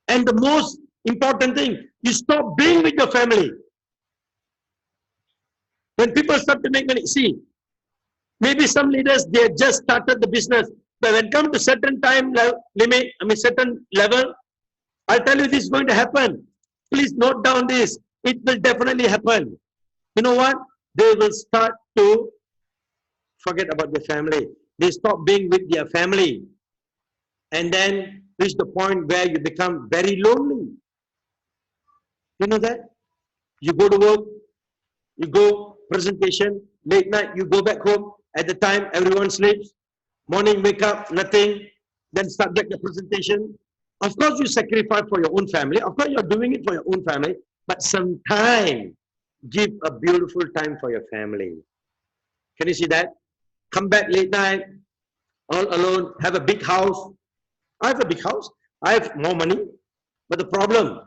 And the most important thing, you stop being with your family. When people start to make money, see, maybe some leaders, they just started the business. But when it comes to certain time limit, certain level, I'll tell you this is going to happen. Please note down this. It will definitely happen. You know what? They will start to forget about their family. They stop being with their family. And then reach the point where you become very lonely. You know that? You go to work, you go presentation, late night, you go back home. At the time, everyone sleeps. Morning, wake up, nothing. Then start back the presentation. Of course, you sacrifice for your own family. Of course, you're doing it for your own family. But sometime, give a beautiful time for your family. Can you see that? Come back late night, all alone, have a big house. I have a big house. I have more money. But the problem,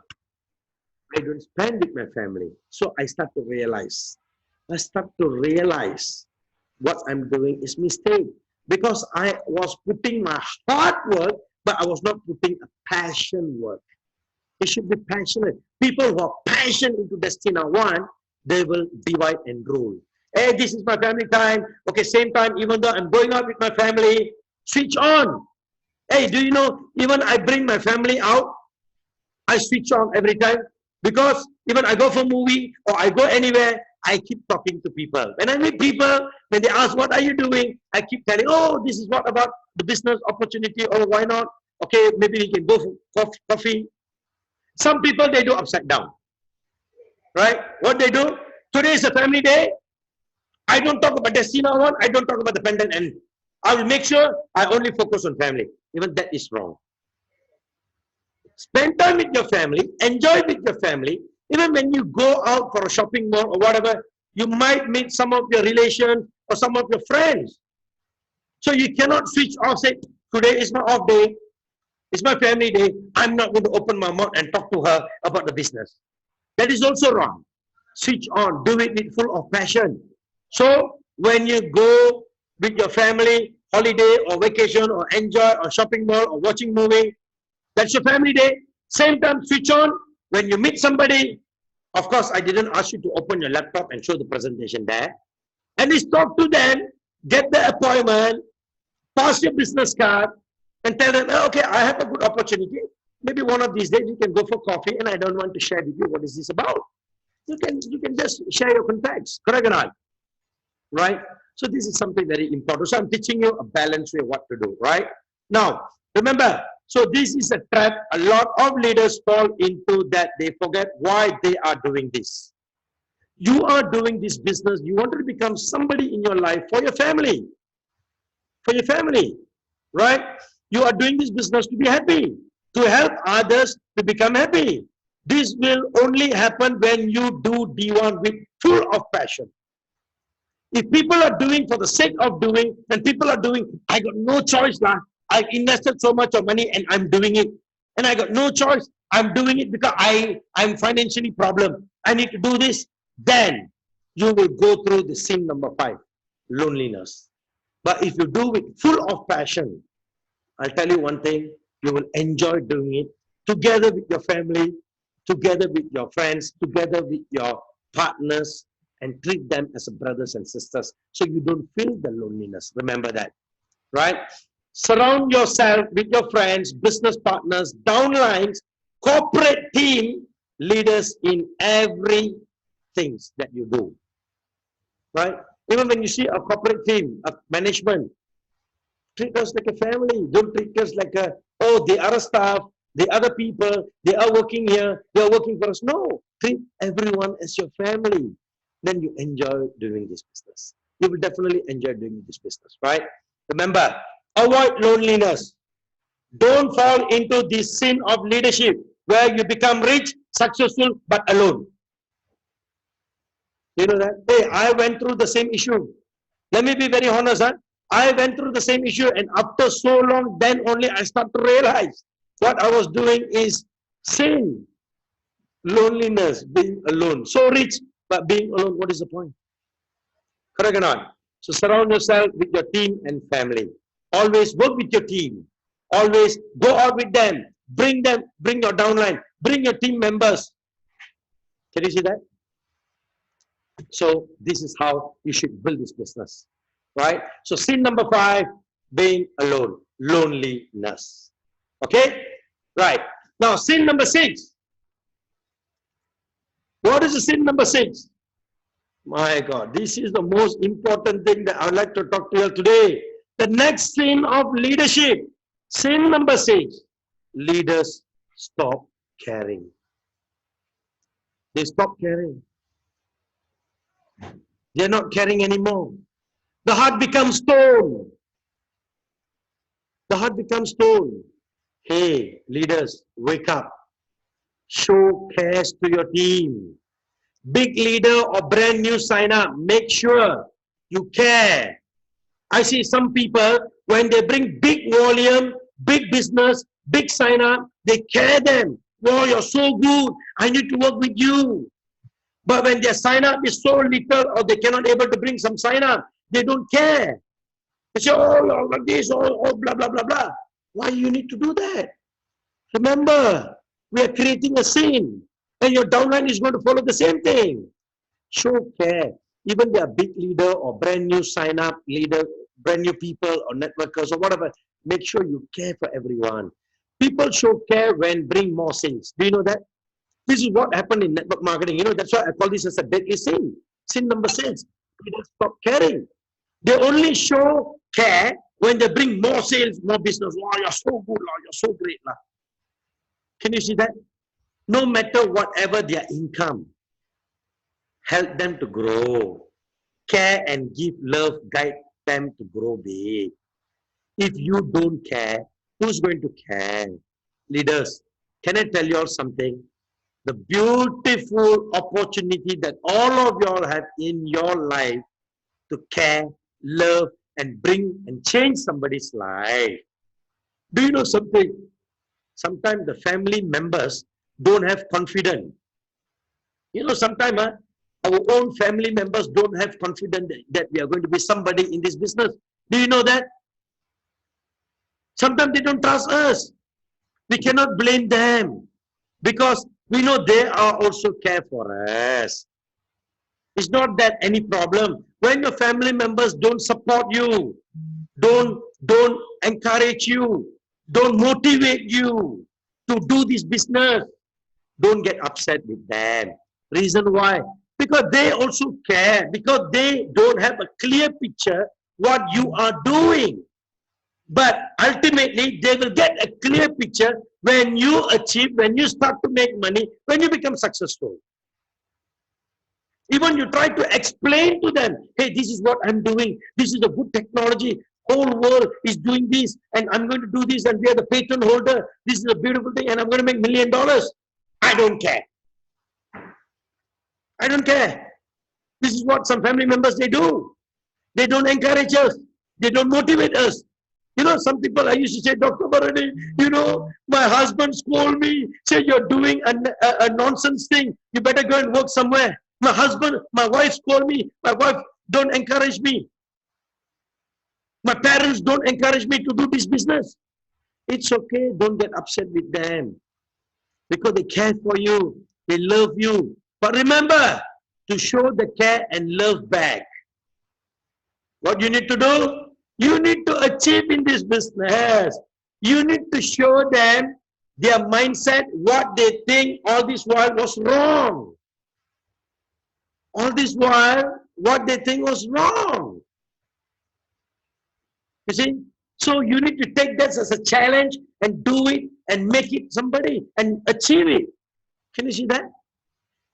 I don't spend with my family. So I start to realize. What I'm doing is mistake. Because I was putting my hard work, but I was not putting a passion work. It should be passionate. People who are passionate into Destina One, they will divide and rule. Hey, this is my family time. Okay, same time, even though I'm going out with my family, switch on. Hey, do you know, even I bring my family out, I switch on every time. Because even I go for a movie or I go anywhere, I keep talking to people. When I meet people, when they ask, what are you doing? I keep telling, oh, this is what about the business opportunity, or why not? Okay, maybe we can go for coffee. Some people, they do upside down. Right? What they do? Today is a family day. I don't talk about Destina One. I don't talk about the pendant, and I will make sure I only focus on family. Even that is wrong. Spend time with your family. Enjoy with your family. Even when you go out for a shopping mall or whatever, you might meet some of your relations or some of your friends. So you cannot switch off, say, today is my off day. It's my family day. I'm not going to open my mouth and talk to her about the business. That is also wrong. Switch on. Do it with full of passion. So when you go with your family, holiday or vacation or enjoy or shopping mall or watching movie, that's your family day. Same time, switch on. When you meet somebody, of course, I didn't ask you to open your laptop and show the presentation there. And just talk to them, get the appointment, pass your business card, and tell them, okay, I have a good opportunity. Maybe one of these days you can go for coffee, and I don't want to share with you what is this about. You can just share your contacts, correct or not? Right? So this is something very important. So I'm teaching you a balanced way of what to do, right? Now, remember, so this is a trap. A lot of leaders fall into that. They forget why they are doing this. You are doing this business. You want to become somebody in your life for your family. For your family, right? You are doing this business to be happy, to help others to become happy. This will only happen when you do D1 with full of passion. If people are doing for the sake of doing, and people are doing, I got no choice now. I invested so much of money and I'm doing it. And I got no choice. I'm doing it because I'm financially problem. I need to do this. Then you will go through the sin number 5, loneliness. But if you do it full of passion, I'll tell you one thing, you will enjoy doing it together with your family, together with your friends, together with your partners, and treat them as brothers and sisters so you don't feel the loneliness. Remember that, right? Surround yourself with your friends, business partners, downlines, corporate team leaders in every things that you do, right? Even when you see a corporate team, a management, treat us like a family. Don't treat us like a, oh, the other staff, the other people, they are working here, they are working for us. No, treat everyone as your family. Then you enjoy doing this business. you will definitely enjoy doing this business, right? Remember, avoid loneliness. Don't fall into the sin of leadership where you become rich, successful, but alone. You know that? Hey, I went through the same issue. Let me be very honest, huh? I went through the same issue, and after so long, then only I start to realize what I was doing is sin. Loneliness, being alone. So rich, but being alone, what is the point? Correct or not? So surround yourself with your team and family. Always work with your team. Always go out with them. Bring them, bring your downline, bring your team members. Can you see that? So this is how you should build this business, right? So sin number 5, being alone, loneliness. Okay, right. Now sin number 6. What is the sin number 6? My God, this is the most important thing that I would like to talk to you today. The next sin of leadership. Sin number 6. Leaders stop caring. They stop caring. They're not caring anymore. The heart becomes stone. The heart becomes stone. Hey, leaders, wake up. Show cares to your team. Big leader or brand new sign up, make sure you care. I see some people, when they bring big volume, big business, big sign up, they care them. Wow, you're so good. I need to work with you. But when their sign up is so little, or they cannot able to bring some sign up, they don't care. They say, oh, like this, oh, blah, blah, blah, blah. Why you need to do that? Remember, we are creating a sin, and your downline is going to follow the same thing. Show care. Even they are big leader or brand new sign up leader, brand new people or networkers or whatever, make sure you care for everyone. People show care when bring more sales. Do you know that? This is what happened in network marketing. You know, that's why I call this as a deadly sin. Sin number 6. People stop caring. They only show care when they bring more sales, more business. Wow, you're so good, you're so great. Can you see that? No matter whatever their income, help them to grow. Care and give love, guide them to grow big. If you don't care, who's going to care? Leaders, can I tell you all something? The beautiful opportunity that all of y'all have in your life to care, love, and bring and change somebody's life. Do you know something? Sometimes the family members don't have confidence. You know, sometimes our own family members don't have confidence that we are going to be somebody in this business. Do you know that? Sometimes they don't trust us. We cannot blame them because we know they are also care for us. It's not that any problem. When your family members don't support you, don't encourage you, don't motivate you to do this business, don't get upset with them. Reason why? Because they also care, because they don't have a clear picture what you are doing. But ultimately, they will get a clear picture when you achieve, when you start to make money, when you become successful. Even you try to explain to them, hey, this is what I'm doing. This is a good technology. Whole world is doing this, and I'm going to do this, and we are the patent holder. This is a beautiful thing, and I'm going to make $1 million. I don't care. I don't care. This is what some family members, they do. They don't encourage us. They don't motivate us. You know, some people, I used to say, Dr. Bharani, you know, my husband scold me, say you're doing a nonsense thing. You better go and work somewhere. My husband, my wife scold me. My wife don't encourage me. My parents don't encourage me to do this business. It's okay. Don't get upset with them because they care for you. They love you. But remember to show the care and love back. What you need to do? You need to achieve in this business. You need to show them their mindset, what they think all this while was wrong. All this while, what they think was wrong. You see? So you need to take that as a challenge and do it and make it somebody and achieve it. Can you see that?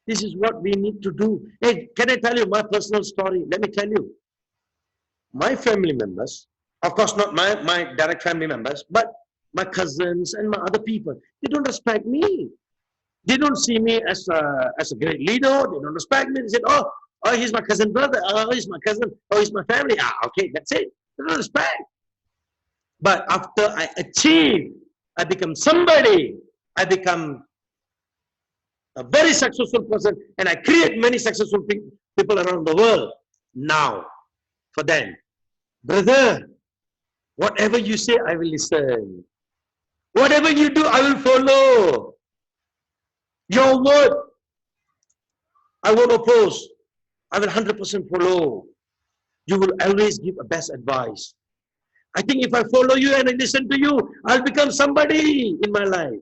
This is what we need to do. Hey, can I tell you my personal story? Let me tell you. my family members, of course not my direct family members, but my cousins and my other people, they don't respect me. They don't see me as a great leader. They don't respect me. They said, oh, he's my cousin brother. Oh, he's my cousin. Oh, he's my family. Okay, that's it. They don't respect. But after I achieve, I become somebody. I become a very successful person, and I create many successful people around the world. Now, for them, brother, whatever you say, I will listen. Whatever you do, I will follow. Your word, I won't oppose. I will 100% follow. You will always give a best advice. I think if I follow you and I listen to you, I'll become somebody in my life.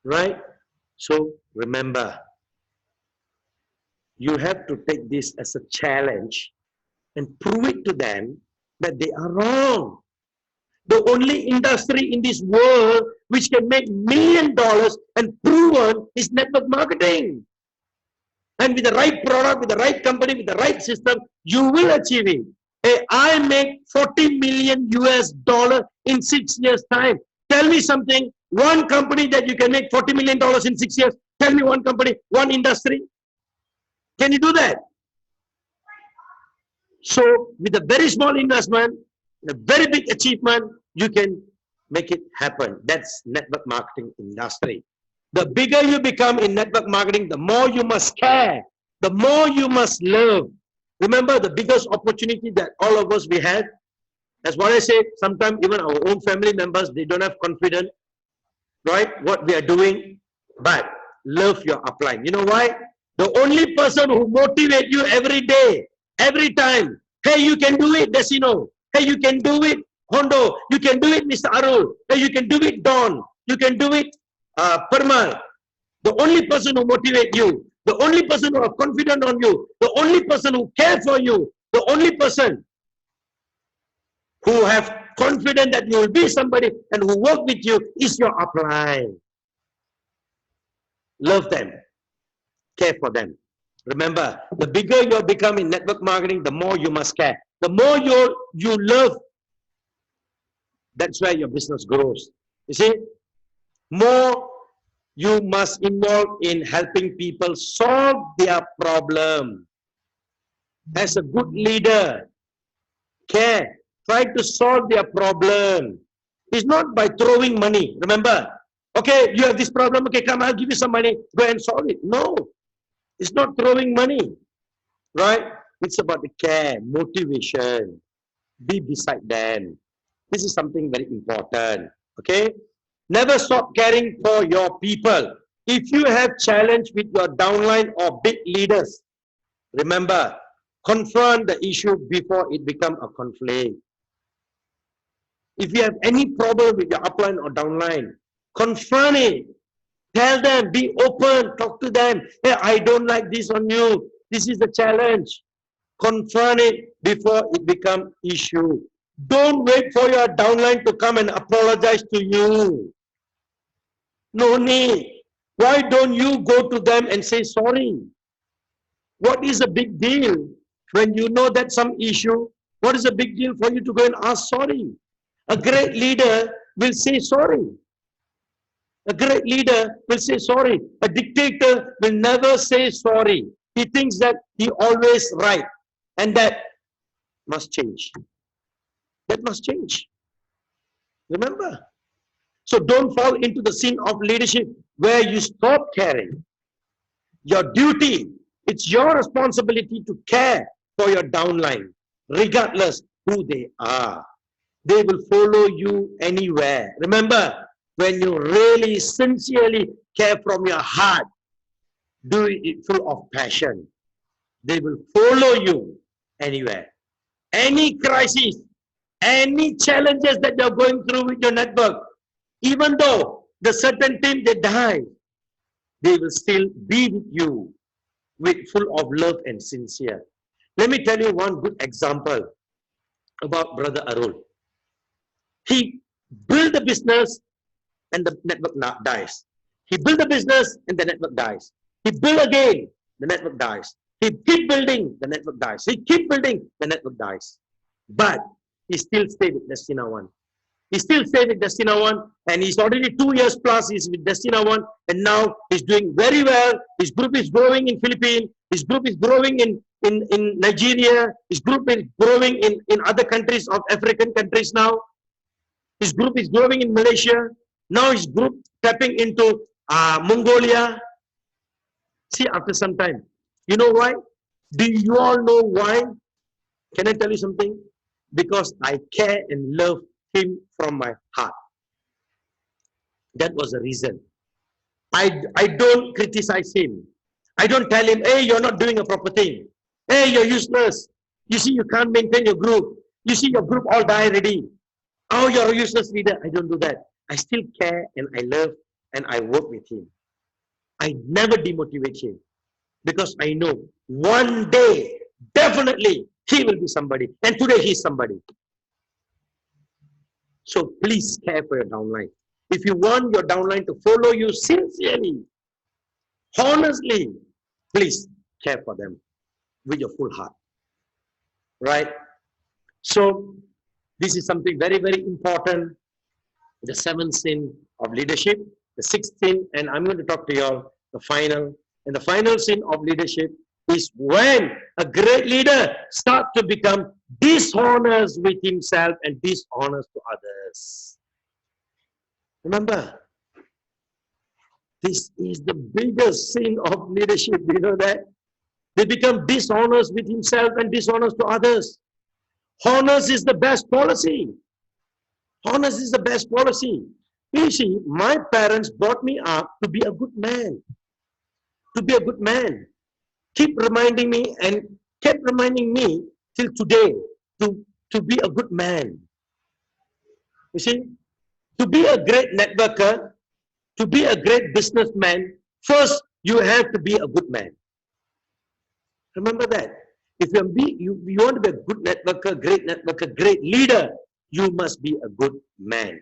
Right? So remember, you have to take this as a challenge and prove it to them that they are wrong. The only industry in this world which can make $1 million and proven is network marketing. And with the right product, with the right company, with the right system, you will achieve it. Hey, I make $40 million in 6 years' time. Tell me something, one company that you can make $40 million in 6 years. Tell me one company, one industry. Can you do that? So, with a very small investment, a very big achievement, you can make it happen. That's network marketing industry. The bigger you become in network marketing, the more you must care, the more you must love. Remember, the biggest opportunity that all of us we have, as what I said, sometimes even our own family members, they don't have confidence, right, what we are doing, but love your upline. You know why? The only person who motivates you every day, every time, hey, you can do it, Desino. Hey, you can do it, Hondo. You can do it, Mr. Arul. Hey, you can do it, Don. You can do it, Permal. The only person who motivates you, the only person who are confident on you, the only person who cares for you, the only person who have confidence that you will be somebody and who work with you is your upline. Love them. Care for them. Remember, the bigger you become in network marketing, the more you must care. The more you love, that's where your business grows. You see, more you must involve in helping people solve their problem. As a good leader, care. Try to solve their problem. It's not by throwing money. Remember, okay, you have this problem. Okay, come, I'll give you some money. Go and solve it. No, it's not throwing money. Right? It's about the care, motivation. Be beside them. This is something very important. Okay? Never stop caring for your people. If you have challenge with your downline or big leaders, remember, confront the issue before it becomes a conflict. If you have any problem with your upline or downline, confront it. Tell them, be open, talk to them. Hey, I don't like this on you. This is a challenge. Confront it before it becomes issue. Don't wait for your downline to come and apologize to you. No need. Why don't you go to them and say sorry? What is a big deal? When you know that some issue, what is a big deal for you to go and ask sorry? A great leader will say sorry. A great leader will say sorry. A dictator will never say sorry. He thinks that he always right. And that must change. That must change. Remember. So don't fall into the sin of leadership where you stop caring. Your duty, it's your responsibility to care for your downline, regardless who they are. They will follow you anywhere. Remember, when you really sincerely care from your heart, do it full of passion. They will follow you anywhere. Any crisis, any challenges that you're going through with your network, even though the certain team they die, they will still be with you with full of love and sincere. Let me tell you one good example about Brother Arul. He built the business and the network dies. He built the business and the network dies. He built again, the network dies. He keep building, the network dies. He keep building, the network dies. But he still stay with Destina One. He still stay with Destina One, and he's already 2 years plus. He's with Destina One, and now he's doing very well. His group is growing in Philippines. His group is growing in Nigeria. His group is growing in other countries of African countries now. His group is growing in Malaysia. Now his group tapping into Mongolia. See, after some time. You know why? Do you all know why? Can I tell you something? Because I care and love him from my heart. That was the reason. I don't criticize him. I don't tell him, hey, you're not doing a proper thing. Hey, you're useless. You see, you can't maintain your group. You see, your group all die already. Oh, you're a useless leader. I don't do that. I still care and I love and I work with him. I never demotivate him. Because I know one day, definitely, he will be somebody. And today, he's somebody. So please care for your downline. If you want your downline to follow you sincerely, honestly, please care for them with your full heart. Right? So, this is something very, very important. The 7th sin of leadership, the 6th sin, and I'm going to talk to you all the final. And the final sin of leadership is when a great leader starts to become dishonest with himself and dishonest to others. Remember, this is the biggest sin of leadership. You know that? They become dishonest with himself and dishonest to others. Honest is the best policy. Honest is the best policy. You see, my parents brought me up to be a good man. To be a good man. Keep reminding me and kept reminding me till today to be a good man. You see, to be a great networker, to be a great businessman, first you have to be a good man. Remember that. If you want to be a good networker, great leader, you must be a good man.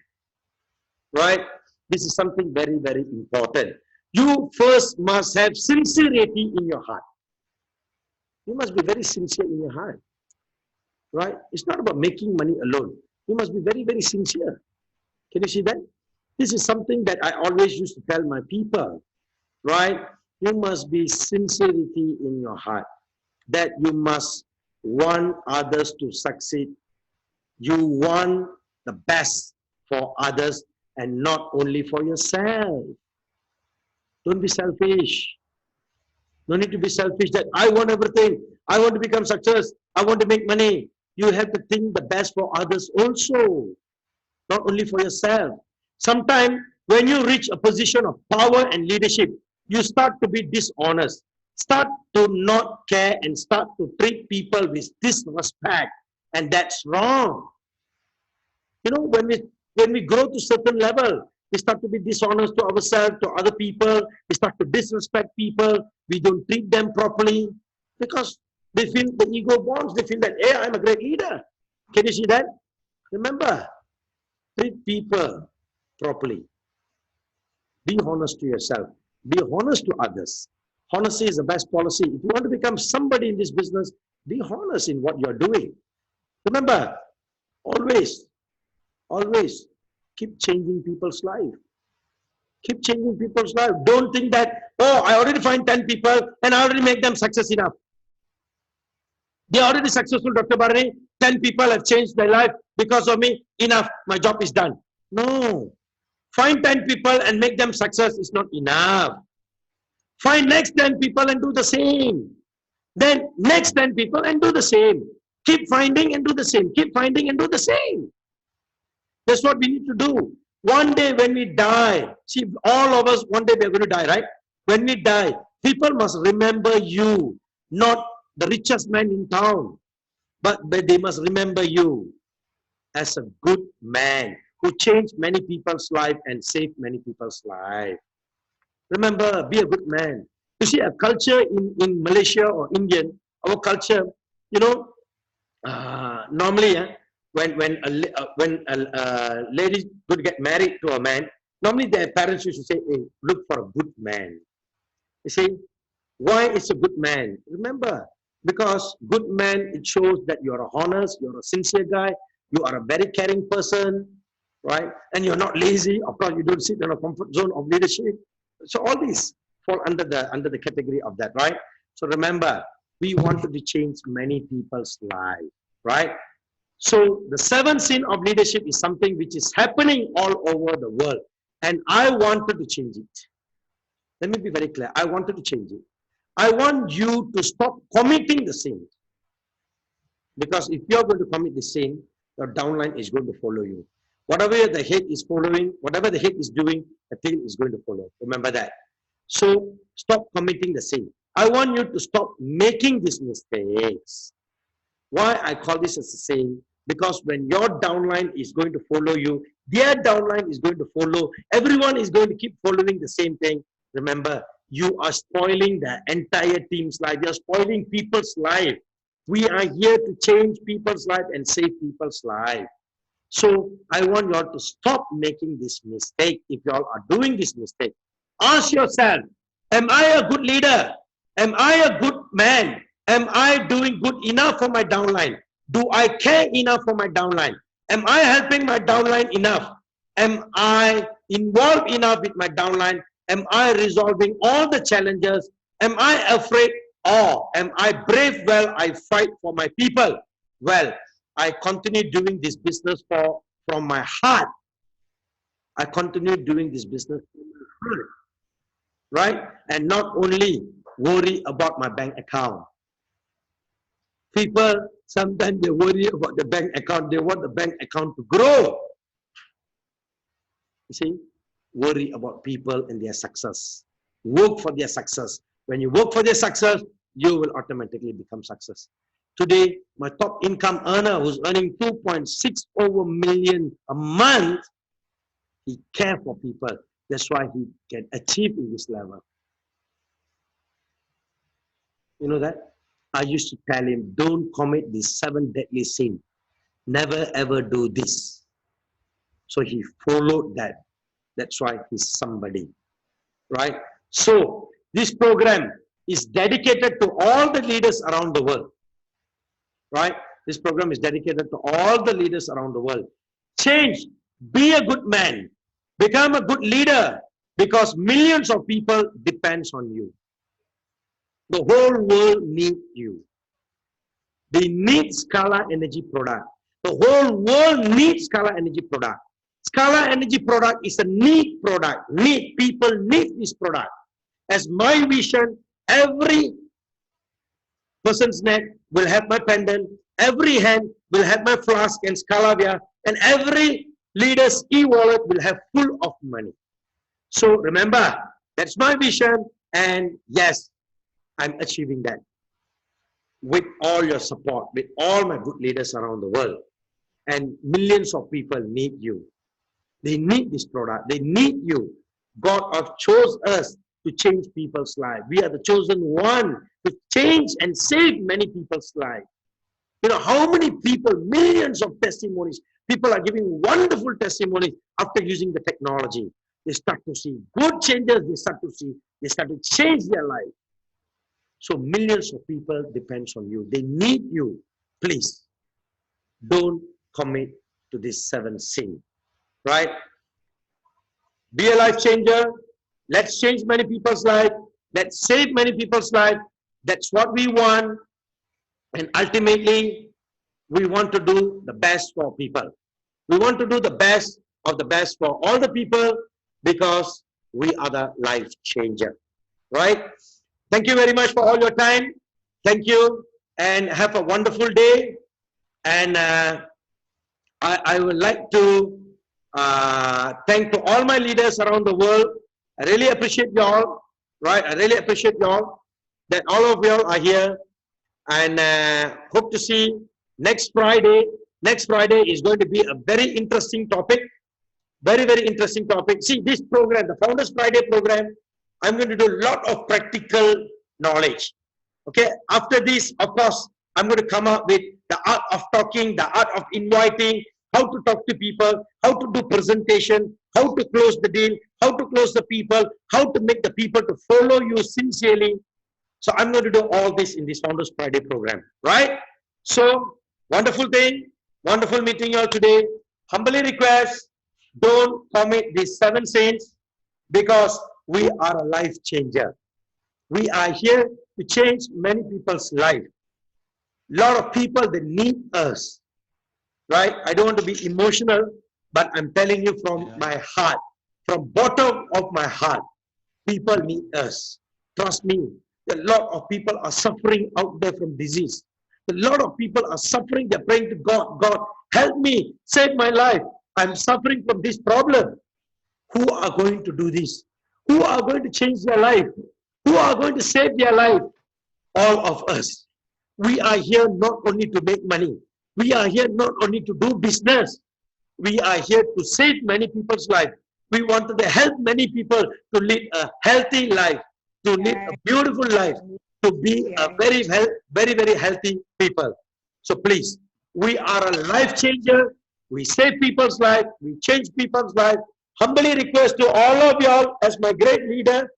Right? This is something very, very important. You first must have sincerity in your heart. You must be very sincere in your heart. Right? It's not about making money alone. You must be very, very sincere. Can you see that? This is something that I always used to tell my people. Right? You must be sincerity in your heart. That you must want others to succeed. You want the best for others and not only for yourself. Don't be selfish. No need to be selfish that I want everything. I want to become success. I want to make money. You have to think the best for others also. Not only for yourself. Sometimes when you reach a position of power and leadership, you start to be dishonest. Start to not care and start to treat people with disrespect. And that's wrong. You know, when we grow to certain level, we start to be dishonest to ourselves, to other people. We start to disrespect people. We don't treat them properly because they feel the ego bonds. They feel that, hey, I'm a great leader. Can you see that? Remember, treat people properly. Be honest to yourself. Be honest to others. Honesty is the best policy. If you want to become somebody in this business, be honest in what you're doing. Remember, always keep changing people's life. Keep changing people's life. Don't think that, oh, I already find 10 people and I already make them success enough. They are already successful, Dr. Bharani. 10 people have changed their life because of me. Enough. My job is done. No. Find 10 people and make them success is not enough. Find next 10 people and do the same. Then next 10 people and do the same. Keep finding and do the same. Keep finding and do the same. That's what we need to do. One day when we die, see, all of us, one day we're going to die, right? When we die, people must remember you, not the richest man in town, but they must remember you as a good man who changed many people's life and saved many people's life. Remember, be a good man. You see, a culture in Malaysia or Indian, our culture, you know, normally, when a lady would get married to a man, normally their parents used to say, hey, look for a good man. You see, Why is a good man? Remember, because good man, it shows that you are honest, you're a sincere guy, you are a very caring person, right? And you're not lazy. Of course, you don't sit in a comfort zone of leadership. So all these fall under the category of that, right? So remember, we wanted to change many people's lives, right? So the seventh sin of leadership is something which is happening all over the world. And I wanted to change it. Let me be very clear. I wanted to change it. I want you to stop committing the sin. Because if you're going to commit the sin, your downline is going to follow you. Whatever the head is following, whatever the head is doing, the tail is going to follow. Remember that. So stop committing the sin. I want you to stop making these mistakes. Why I call this as a sin? Because when your downline is going to follow you, their downline is going to follow. Everyone is going to keep following the same thing. Remember, you are spoiling the entire team's life. You are spoiling people's life. We are here to change people's life and save people's life. So I want you all to stop making this mistake. If you all are doing this mistake, ask yourself, am I a good leader? Am I a good man? Am I doing good enough for my downline? Do I care enough for my downline? Am I helping my downline enough? Am I involved enough with my downline? Am I resolving all the challenges? Am I afraid or am I brave? Well, I fight for my people. Well, I continue doing this business from my heart. I continue doing this business from my heart. Right? And not only worry about my bank account. People, sometimes they worry about the bank account. They want the bank account to grow. You see? Worry about people and their success. Work for their success. When you work for their success, you will automatically become success. Today, my top income earner who's earning 2.6 million a month, he cares for people. That's why he can achieve in this level. You know that? I used to tell him, don't commit this 7 deadly sins. Never ever do this. So he followed that. That's why he's somebody. Right? So this program is dedicated to all the leaders around the world. Right? This program is dedicated to all the leaders around the world. Change. Be a good man. Become a good leader. Because millions of people depends on you. The whole world needs you. They need Scala Energy product. The whole world needs Scala Energy product. Scala Energy product is a need product. People need this product. As my vision, every person's neck will have my pendant. Every hand will have my flask and Scalavia. And every leader's e-wallet will have full of money. So remember, that's my vision. And yes, I'm achieving that with all your support, with all my good leaders around the world. And millions of people need you. They need this product. They need you. God has chose us to change people's lives. We are the chosen one to change and save many people's lives. You know, how many people, millions of testimonies, people are giving wonderful testimonies after using the technology. They start to see good changes. They start to change their life. So millions of people depends on you. They need you. Please, don't commit to this 7th sin. Right? Be a life changer. Let's change many people's life. Let's save many people's life. That's what we want. And ultimately, we want to do the best for people. We want to do the best of the best for all the people because we are the life changer. Right? Thank you very much for all your time. Thank you and have a wonderful day. And I would like to thank to all my leaders around the world. I really appreciate y'all. Right? I really appreciate y'all that all of y'all are here. And hope to see next Friday. Next Friday is going to be a very interesting topic. Very, very interesting topic. See, this program, the Founders Friday program, I'm going to do a lot of practical knowledge. Okay, after this, of course, I'm going to come up with the art of talking, the art of inviting, how to talk to people, how to do presentation, how to close the deal, how to close the people, how to make the people to follow you sincerely. So I'm going to do all this in this Founders Friday program, right? So wonderful thing, wonderful meeting you all today. Humbly request, don't commit these 7 sins because we are a life changer. We are here to change many people's life. Lot of people, they need us, right? I don't want to be emotional, but I'm telling you from my heart, from bottom of my heart, people need us. Trust me, a lot of people are suffering out there from disease. A lot of people are suffering. They're praying to God. God, help me, save my life. I'm suffering from this problem. Who are going to do this? Who are going to change their life? Who are going to save their life? All of us. We are here not only to make money. We are here not only to do business. We are here to save many people's life. We wanted to help many people to lead a healthy life, to lead a beautiful life, to be a very, very healthy people. So please, we are a life changer. We save people's life. We change people's life. Humbly request to all of y'all as my great leader,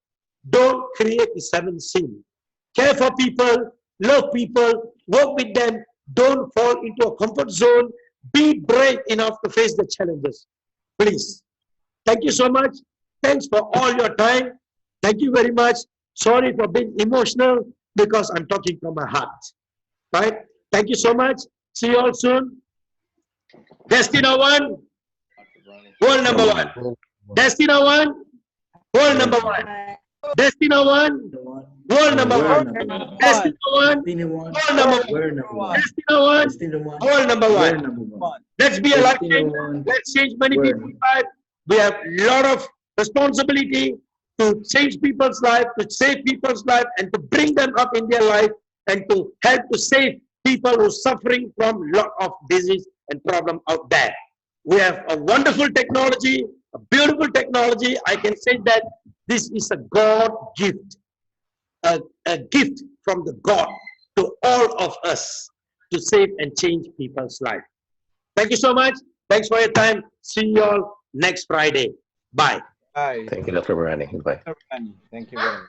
don't create the 7 sins. Care for people, love people, work with them. Don't fall into a comfort zone. Be brave enough to face the challenges. Please. Thank you so much. Thanks for all your time. Thank you very much. Sorry for being emotional because I'm talking from my heart. Right? Thank you so much. See you all soon. Destina 1, world number 1. Destina 1, world number 1. Destina 1, world number 1. Destina 1, world number 1. Destina 1, world number 1. Let's be a life changer. Let's change many people's lives. We have a lot of responsibility to change people's life, to save people's life, and to bring them up in their life, and to help to save people who are suffering from a lot of disease and problem out there. We have a wonderful technology, a beautiful technology. I can say that this is a God gift, a gift from the God to all of us to save and change people's life. Thank you so much. Thanks for your time. See you all next Friday. Bye. Hi. Thank you, Dr. Barani. Goodbye. Dr. Rani. Thank you very much.